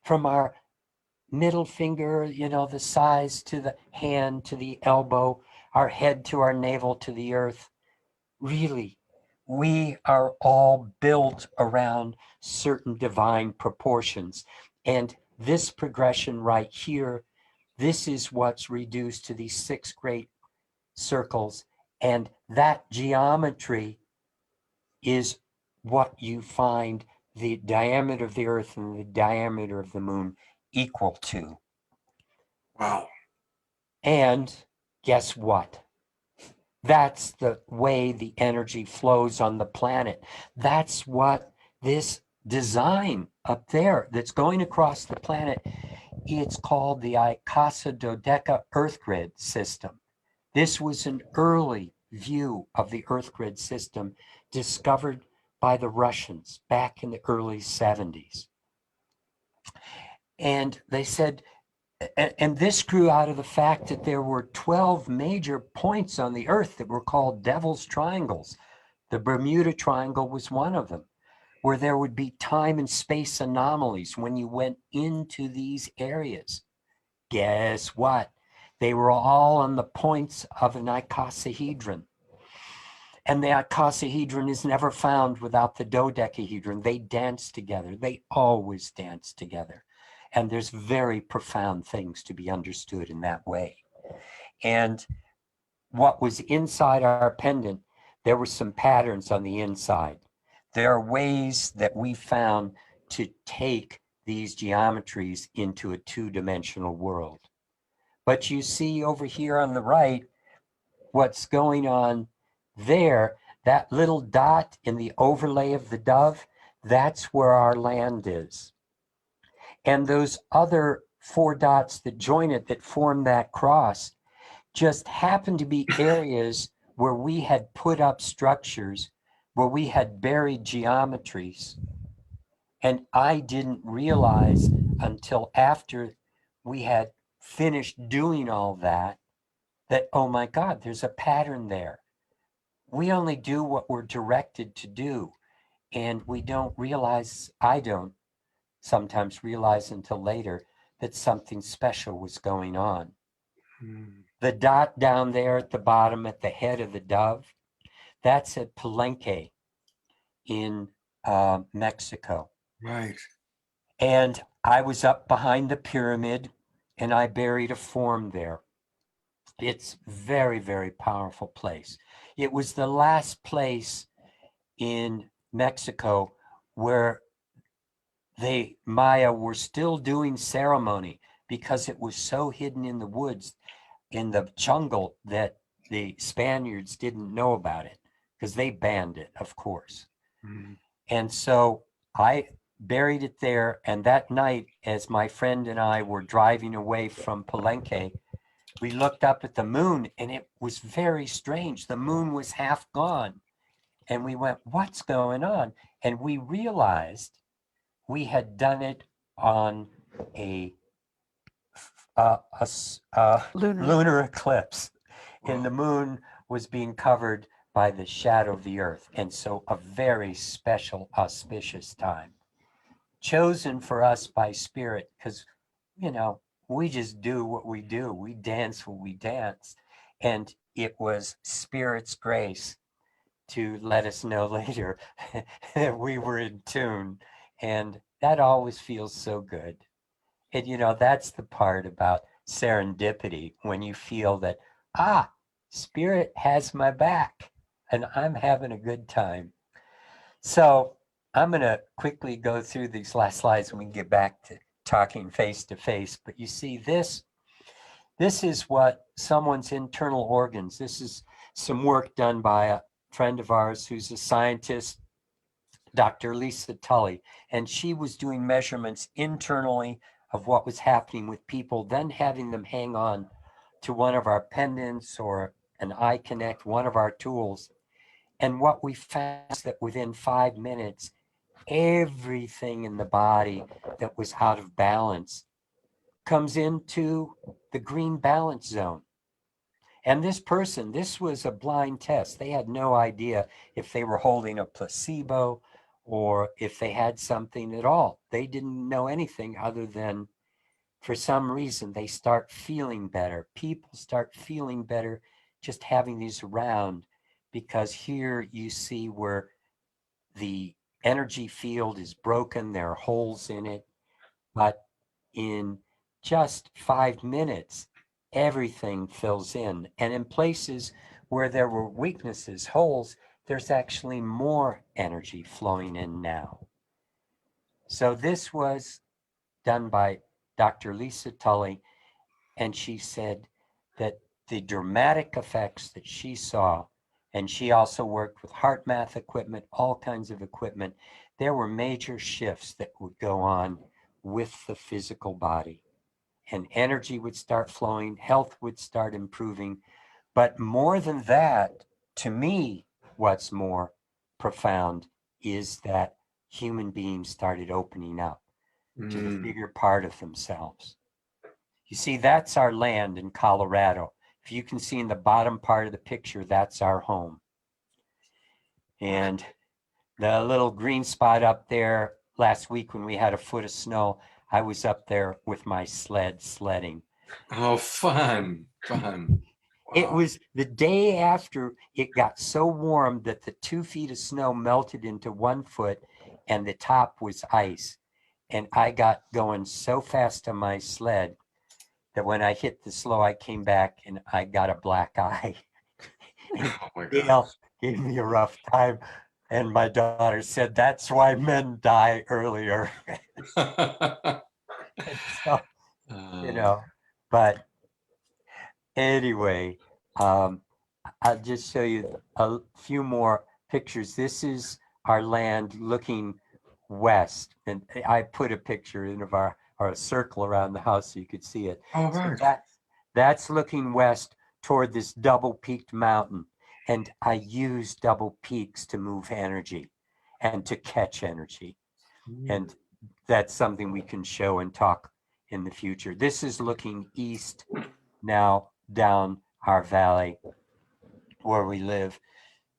from our middle finger, the size to the hand to the elbow, our head to our navel to the earth. Really, we are all built around certain divine proportions. And this progression right here, this is what's reduced to these 6 great circles. And that geometry is what you find the diameter of the earth and the diameter of the moon equal to. Wow. And guess what? That's the way the energy flows on the planet. That's what this design up there that's going across the planet, it's called the Icasa Dodeca Earth Grid system. This was an early view of the Earth Grid system discovered by the Russians back in the early 70s. And they said, and this grew out of the fact that there were 12 major points on the earth that were called Devil's Triangles. The Bermuda Triangle was one of them, where there would be time and space anomalies when you went into these areas. Guess what? They were all on the points of an icosahedron. And the icosahedron is never found without the dodecahedron. They dance together. They always dance together. And there's very profound things to be understood in that way. And what was inside our pendant, there were some patterns on the inside. There are ways that we found to take these geometries into a 2-dimensional world. But you see over here on the right, what's going on there, that little dot in the overlay of the dove, that's where our land is. And those other 4 dots that join it, that form that cross, just happen to be areas where we had put up structures, where we had buried geometries. And I didn't realize until after we had finished doing all that, oh my God, there's a pattern there. We only do what we're directed to do. And we don't realize, I don't sometimes realize until later, that something special was going on. The dot down there at the bottom at the head of the dove, that's at Palenque in Mexico. Right. And I was up behind the pyramid and I buried a form there. It's very, very powerful place. It was the last place in Mexico where the Maya were still doing ceremony, because it was so hidden in the woods, in the jungle, that the Spaniards didn't know about it, because they banned it, of course. And so I buried it there. And that night, as my friend and I were driving away from Palenque, we looked up at the moon and it was very strange. The moon was half gone. And we went, what's going on? And we realized we had done it on a lunar eclipse, and the moon was being covered by the shadow of the earth. And so a very special, auspicious time, chosen for us by spirit, because, we just do what we do. We dance what we dance. And it was spirit's grace to let us know later that we were in tune. And that always feels so good. And, that's the part about serendipity, when you feel that, spirit has my back and I'm having a good time. So I'm going to quickly go through these last slides and we can get back to talking face to face. But you see this is what someone's internal organs. This is some work done by a friend of ours who's a scientist, Dr. Lisa Tully, and she was doing measurements internally of what was happening with people, then having them hang on to one of our pendants or an eye connect, one of our tools. And what we found is that within 5 minutes, everything in the body that was out of balance comes into the green balance zone. And this person, this was a blind test. They had no idea if they were holding a placebo or if they had something at all. They didn't know anything other than for some reason they start feeling better. People start feeling better just having these around, because here you see where the energy field is broken, there are holes in it, but in just 5 minutes, everything fills in. And in places where there were weaknesses, holes, there's actually more energy flowing in now. So this was done by Dr. Lisa Tully, and she said that the dramatic effects that she saw, and she also worked with heart math equipment, all kinds of equipment, there were major shifts that would go on with the physical body, and energy would start flowing, health would start improving. But more than that, to me, what's more profound is that human beings started opening up to the bigger part of themselves. You see, that's our land in Colorado. If you can see in the bottom part of the picture, that's our home. And the little green spot up there, last week when we had a foot of snow, I was up there with my sled sledding. Oh, fun, fun. It Wow. was the day after it got so warm that the 2 feet of snow melted into 1 foot and the top was ice. And I got going so fast on my sled that when I hit the slow, I came back and I got a black eye. And Oh my Gail gosh. gave me a rough time. And my daughter said, that's why men die earlier. And so, you Uh, know, but anyway, I'll just show you a few more pictures. This is our land looking west. And I put a picture in of our, or a circle around the house so you could see it. oh, So right. that's looking west toward this double peaked mountain. And I use double peaks to move energy and to catch energy. And that's something we can show and talk in the future. This is looking east now down our valley where we live.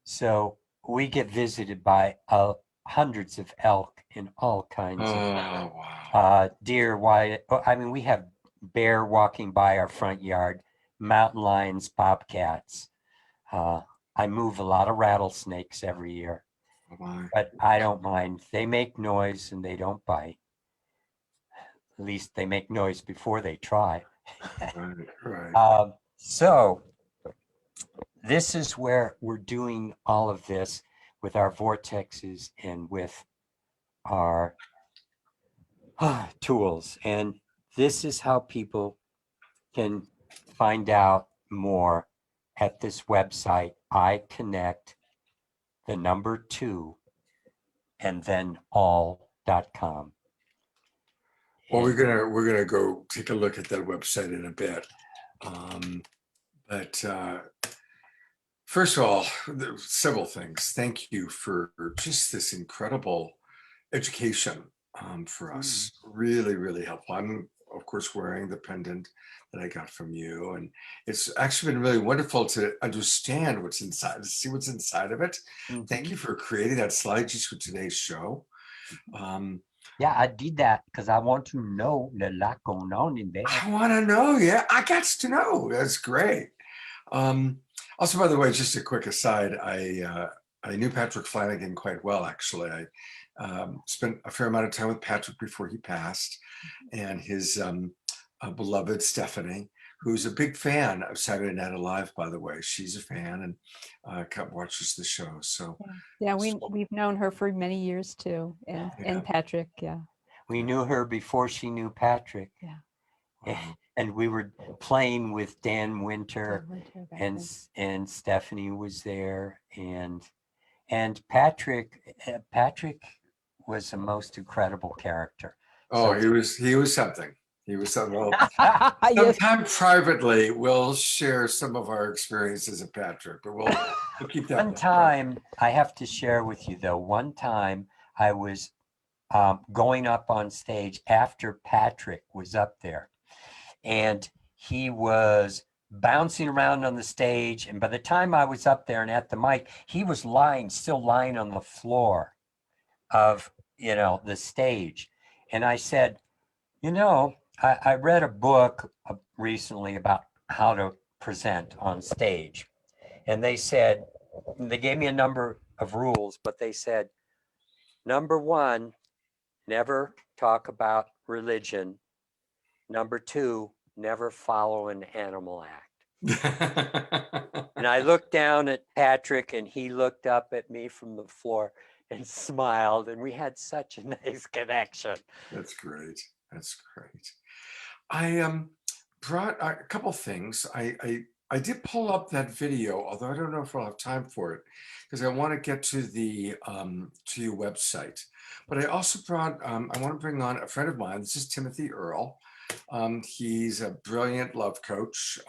So we get visited by hundreds of elk in all kinds of Oh, wow. deer. I mean, we have bear walking by our front yard, mountain lions, bobcats. I move a lot of rattlesnakes every year, Oh, my. but I don't mind. They make noise and they don't bite. At least they make noise before they try. Right, right. So this is where we're doing all of this with our vortexes and with our tools. And this is how people can find out more at this website, I connect the number 2 and then all.com. Well, And we're gonna go take a look at that website in a bit. But first of all, several things. Thank you for just this incredible education for us. Really, really helpful. I'm, of course, wearing the pendant that I got from you, and it's actually been really wonderful to understand what's inside, to see what's inside of it. Thank you for creating that slide just for today's show. yeah, I did that because I want to know the lot going on in there. I want to know. Yeah, I got to know. That's great. Also, by the way, just a quick aside, I knew Patrick Flanagan quite well, actually. I spent a fair amount of time with Patrick before he passed, and his beloved Stephanie, who's a big fan of Saturday Night Alive, by the way. She's a fan and watches the show. So, Yeah, we've known her for many years too, yeah. and Patrick, yeah. We knew her before she knew Patrick. Yeah. Wow. And we were playing with Dan Winter, Winter back and then. and Stephanie was there, and Patrick was a most incredible character. Oh, So he was something. He was so well. Yes. Sometime privately, we'll share some of our experiences at Patrick, but we'll keep that One private. time, I have to share with you though, one time I was going up on stage after Patrick was up there, and he was bouncing around on the stage. And by the time I was up there and at the mic, he was still lying on the floor of, the stage. And I said, I read a book recently about how to present on stage. And they gave me a number of rules, but they said, number one, never talk about religion. Number two, never follow an animal act. And I looked down at Patrick and he looked up at me from the floor and smiled, and we had such a nice connection. That's great. That's great. I brought a couple things. I did pull up that video, although I don't know if I'll have time for it because I want to get to the to your website. But I also brought I want to bring on a friend of mine. This is Timothy Earl. He's a brilliant love coach,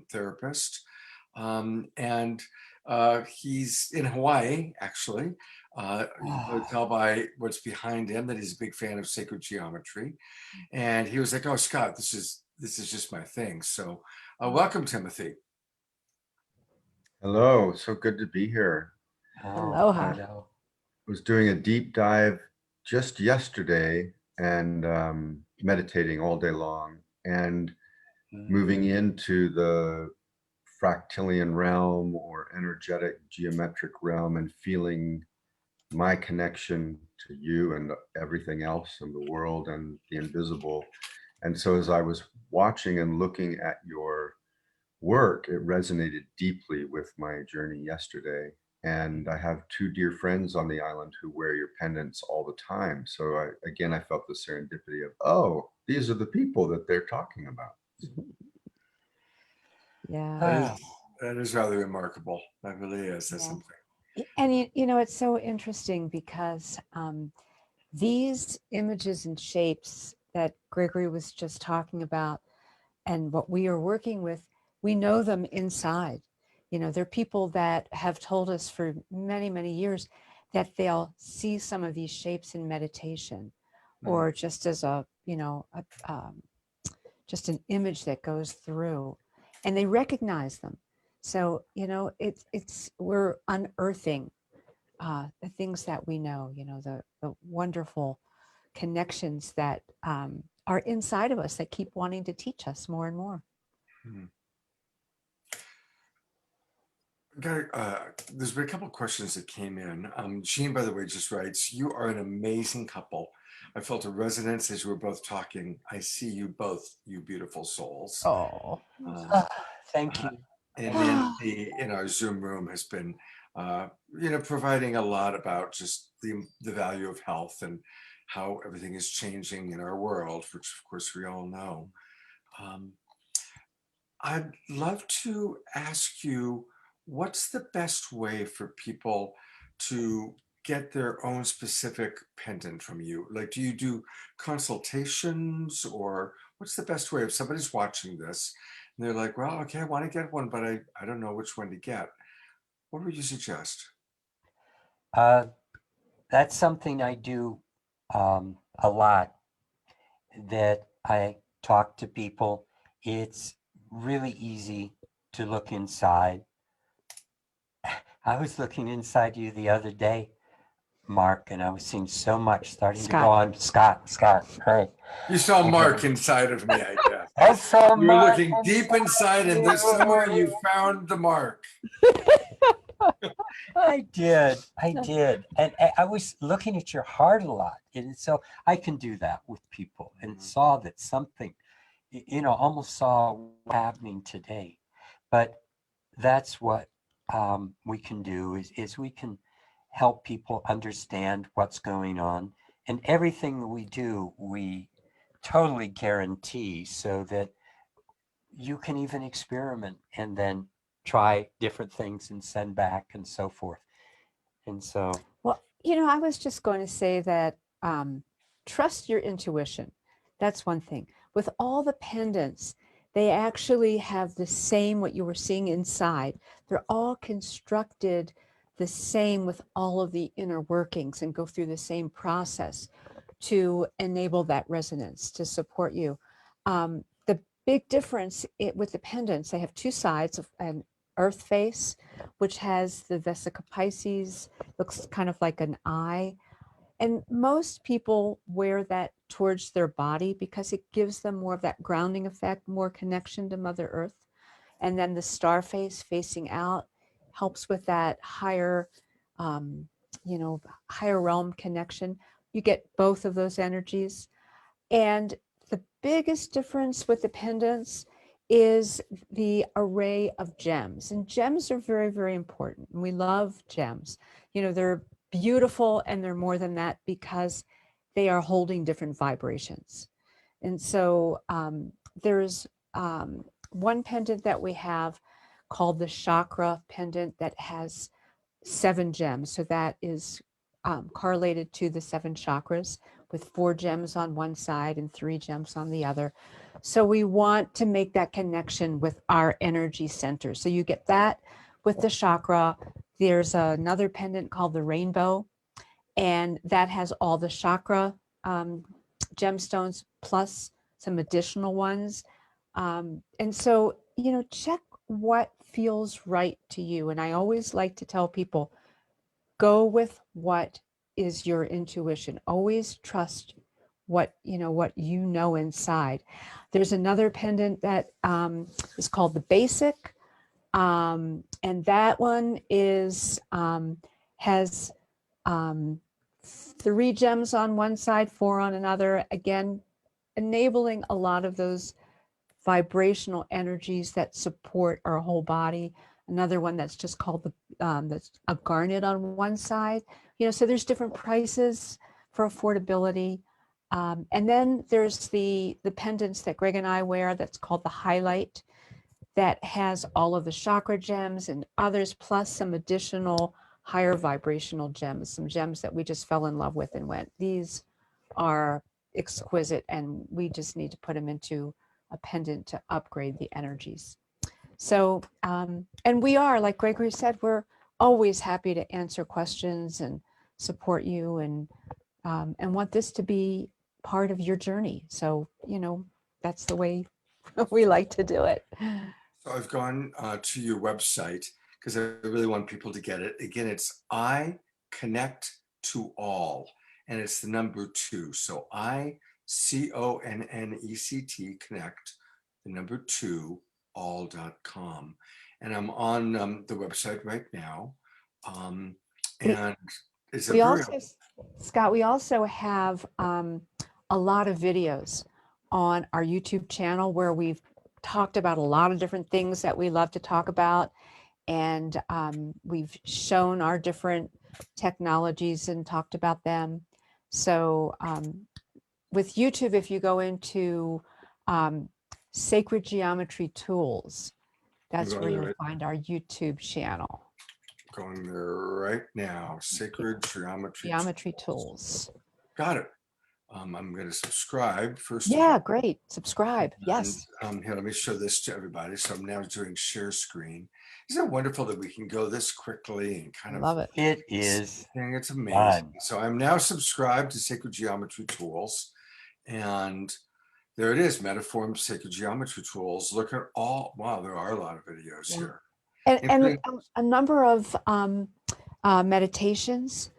therapist, and he's in Hawaii actually. You can tell by what's behind him that he's a big fan of sacred geometry. And he was like, "Oh, Scott, this is just my thing." So, welcome, Timothy. Hello, so good to be here. Aloha. Was doing a deep dive just yesterday and meditating all day long and moving into the fractilian realm or energetic geometric realm and feeling my connection to you and everything else in the world and the invisible. And so as I was watching and looking at your work, it resonated deeply with my journey yesterday. And I have two dear friends on the island who wear your pendants all the time. So I felt the serendipity of, oh, these are the people that they're talking about. Yeah. That is rather remarkable. That really is. That's Yeah. something. And it's so interesting because these images and shapes that Gregory was just talking about and what we are working with, we know them inside. There are people that have told us for many, many years that they'll see some of these shapes in meditation or just as just an image that goes through, and they recognize them. So, we're unearthing the things that we know, the wonderful connections that are inside of us that keep wanting to teach us more and more. Mhm. There's been a couple of questions that came in. Jean, by the way, just writes, "You are an amazing couple. I felt a resonance as we were both talking. I see you both, you beautiful souls." Oh, Thank you. And Nancy in our Zoom room has been, providing a lot about just the value of health and how everything is changing in our world, which of course we all know. Um, I'd love to ask you, what's the best way for people to get their own specific pendant from you? Like, do you do consultations, or what's the best way if somebody's watching this and they're like, well, okay, I want to get one, but I don't know which one to get. What would you suggest? That's something I do a lot, that I talk to people. It's really easy to look inside. I was looking inside you the other day, Mark, and I was seeing so much starting to go on. Scott, hey. You saw Mark inside of me, I guess. I saw You were Mark looking deep inside, and this somewhere you found the mark. I did. And I was looking at your heart a lot. And so I can do that with people and saw that something, almost saw happening today. But that's what we can do is we can help people understand what's going on. And everything that we do, we totally guarantee so that you can even experiment and then try different things and send back and so forth. And so, well, I was just going to say that trust your intuition. That's one thing. with all the pendants, they actually have the same, what you were seeing inside. They're all constructed the same with all of the inner workings and go through the same process to enable that resonance to support you. The big difference with the pendants, they have two sides of an earth face, which has the Vesica Pisces, looks kind of like an eye. And most people wear that towards their body because it gives them more of that grounding effect, more connection to Mother Earth. And then the star face facing out helps with that higher, higher realm connection. You get both of those energies. And the biggest difference with the pendants is the array of gems. And gems are very, very important. We love gems. They're beautiful, and they're more than that because they are holding different vibrations. And so there's one pendant that we have called the chakra pendant that has 7 gems. So that is correlated to the 7 chakras, with 4 gems on one side and 3 gems on the other. So we want to make that connection with our energy center. So you get that with the chakra. There's another pendant called the rainbow, and that has all the chakra gemstones plus some additional ones. And so, check what feels right to you. And I always like to tell people, go with what is your intuition. Always trust what you know inside. There's another pendant that is called the basic, and that one has 3 gems on one side, 4 on another, again enabling a lot of those vibrational energies that support our whole body. Another one that's just called that's a garnet on one side. So there's different prices for affordability. And then there's the pendants that Greg and I wear that's called the highlight, that has all of the chakra gems and others, plus some additional higher vibrational gems, some gems that we just fell in love with and went, these are exquisite, and we just need to put them into a pendant to upgrade the energies. So, and we are, like Gregory said, we're always happy to answer questions and support you, and want this to be part of your journey. So, that's the way we like to do it. So I've gone to your website because I really want people to get it. Again, it's I Connect to All, and it's the number 2. So ICONNECT, connect, the number 2, all.com. And I'm on the website right now. And it's a We very also, Scott, we also have a lot of videos on our YouTube channel where we've talked about a lot of different things that we love to talk about. And we've shown our different technologies and talked about them. So with YouTube, if you go into Sacred Geometry Tools, that's where you'll find our YouTube channel. Going there right now. Sacred Geometry Tools. Got it. I'm going to subscribe first. Yeah, great. Subscribe. Yes. And here, let me show this to everybody. So I'm now doing share screen. Isn't it wonderful that we can go this quickly and kind of love it? It is. It's amazing. So I'm now subscribed to Sacred Geometry Tools, and there it is, METAFORMS Sacred Geometry Tools. Look at all, wow, there are a lot of videos here. And a number of meditations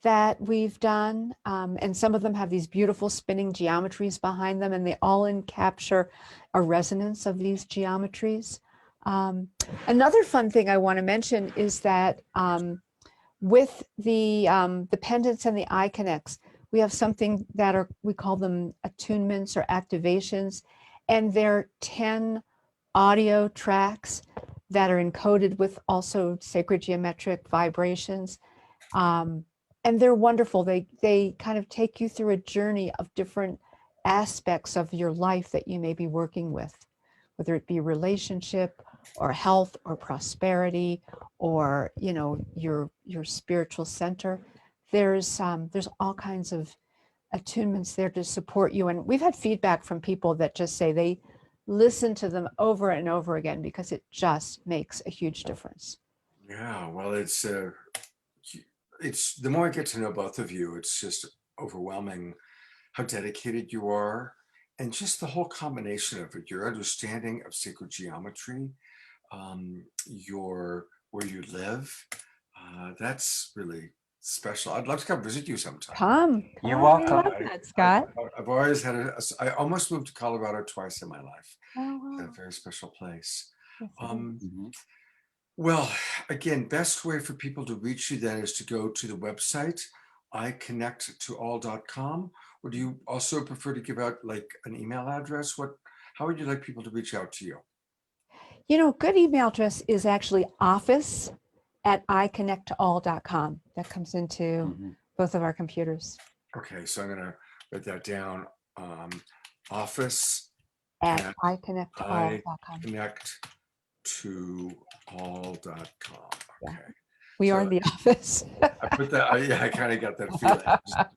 that we've done, and some of them have these beautiful spinning geometries behind them, and they all capture a resonance of these geometries. Another fun thing I want to mention is that with the pendants and the eye connects, we have something that we call them attunements or activations, and they're 10 audio tracks that are encoded with also sacred geometric vibrations. And they're wonderful. They kind of take you through a journey of different aspects of your life that you may be working with, whether it be relationship or health or prosperity or your spiritual center. There's all kinds of attunements there to support you. And we've had feedback from people that just say they listen to them over and over again because it just makes a huge difference. Yeah, well, it's the more I get to know both of you, it's just overwhelming how dedicated you are, and just the whole combination of it, your understanding of sacred geometry, your where you live. That's really special. I'd love to come visit you sometime. Come. You're I welcome. love that, Scott. I've always had I almost moved to Colorado twice in my life. Oh, It's wow. a very special place. Yes, it Um, is. Mhm. well, again, best way for people to reach you then is to go to the website, iconnecttoall.com. Or do you also prefer to give out like an email address? How would you like people to reach out to you? You know, good email address is actually office@iconnecttoall.com. That comes into Mhm. both of our computers. Okay, so I'm gonna write that down. Office At at iconnecttoall.com. iconnecttoall.com. Yeah. Okay. We So are the office. I put that, yeah, I kind of got that feeling.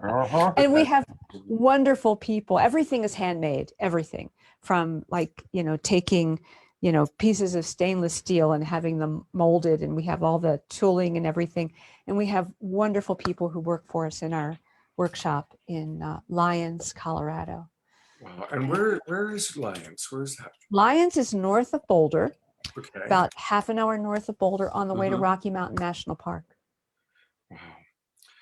Uh-huh. And we have wonderful people. Everything is handmade, everything from like, you know, taking, you know, pieces of stainless steel and having them molded. And we have all the tooling and everything. And we have wonderful people who work for us in our workshop in Lyons, Colorado. Wow. And where is Lyons? Where is that? Lyons is north of Boulder, Okay. about half an hour north of Boulder on the way to Mhm. Rocky Mountain National Park. Wow.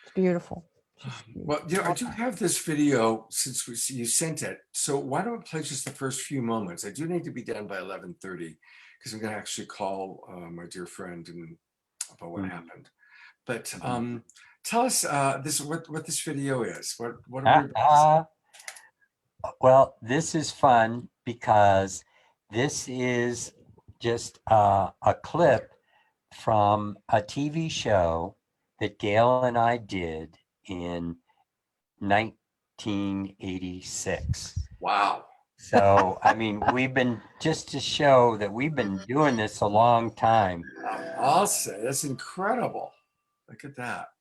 It's beautiful. Just Well, you know, I do beautiful. have this video since you sent it. So why don't we play just the first few moments? I do need to be done by 11:30 because I'm going to actually call my dear friend and about what Mhm. happened. But Mhm. tell us what this video is. What are we about to see? Well, this is fun because this is just a clip from a TV show that Gail and I did in 1986. Wow. So, I mean, we've been just to show that we've been doing this a long time. I'll say that's incredible. Look at that.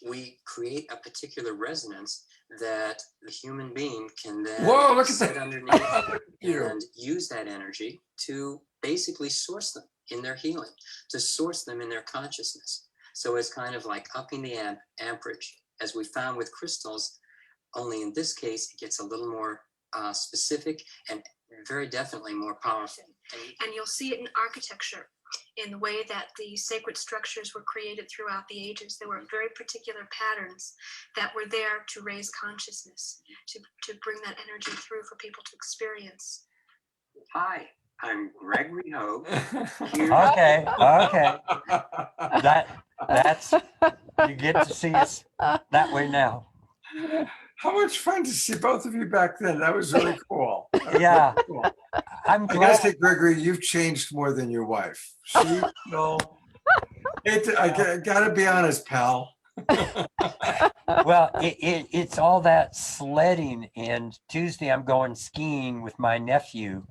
We create a particular resonance that the human being can then Whoa, look at sit that. underneath Look at you. and use that energy to basically source them in their healing, to source them in their consciousness. So it's kind of like upping the amperage, as we found with crystals, only in this case, it gets a little more specific and very definitely more powerful. And you'll see it in architecture, in the way that the sacred structures were created throughout the ages. There were very particular patterns that were there to raise consciousness, to bring that energy through for people to experience. Hi, I'm Gregory Hoag. Okay, okay. That's you get to see us that way now. How much fun to see both of you back then. That was really cool. That was Yeah. really cool. I'm I gotta glad. say, Gregory, you've changed more than your wife. She still. I gotta be honest, pal. Well, it's all that sledding, and Tuesday I'm going skiing with my nephew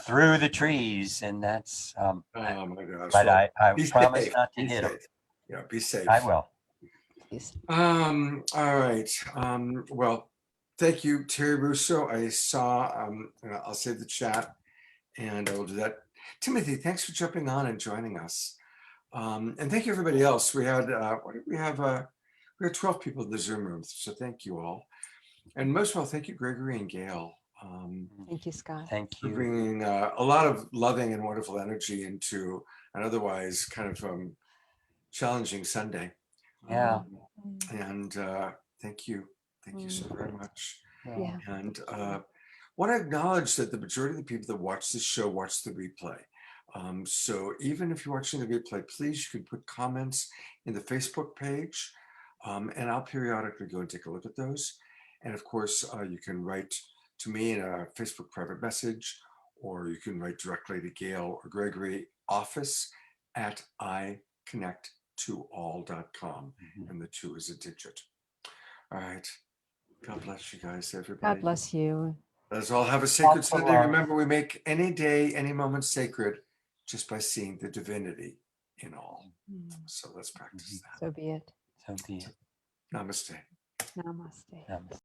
through the trees, and that's Oh my gosh. but Well, I be promise safe. not to Be hit him. safe. Yeah, be safe. I will. All right. Well, thank you, Terry Russo. I saw, I'll save the chat and I will do that. Timothy, thanks for jumping on and joining us. And thank you everybody else. We had, what did we have? We had 12 people in the Zoom room. So thank you all. And most of all, thank you, Gregory and Gail. Thank you, Scott. Thank For you. bringing a lot of loving and wonderful energy into an otherwise kind of challenging Sunday. Yeah. And thank you so very much. Yeah. And want to acknowledge that the majority of the people that watch this show watch the replay. So even if you're watching the replay, please, you can put comments in the Facebook page, and I'll periodically go and take a look at those. And of course, you can write to me in a Facebook private message, or you can write directly to Gail or Gregory, office@iconnecttoall.com, and the 2 is a digit. All right. God bless you guys, everybody. God bless you. Let us all have a sacred Lots of Sunday. love. Remember, we make any day, any moment sacred just by seeing the divinity in all. So let's practice that. So be it. So be it. Namaste. Namaste. Namaste.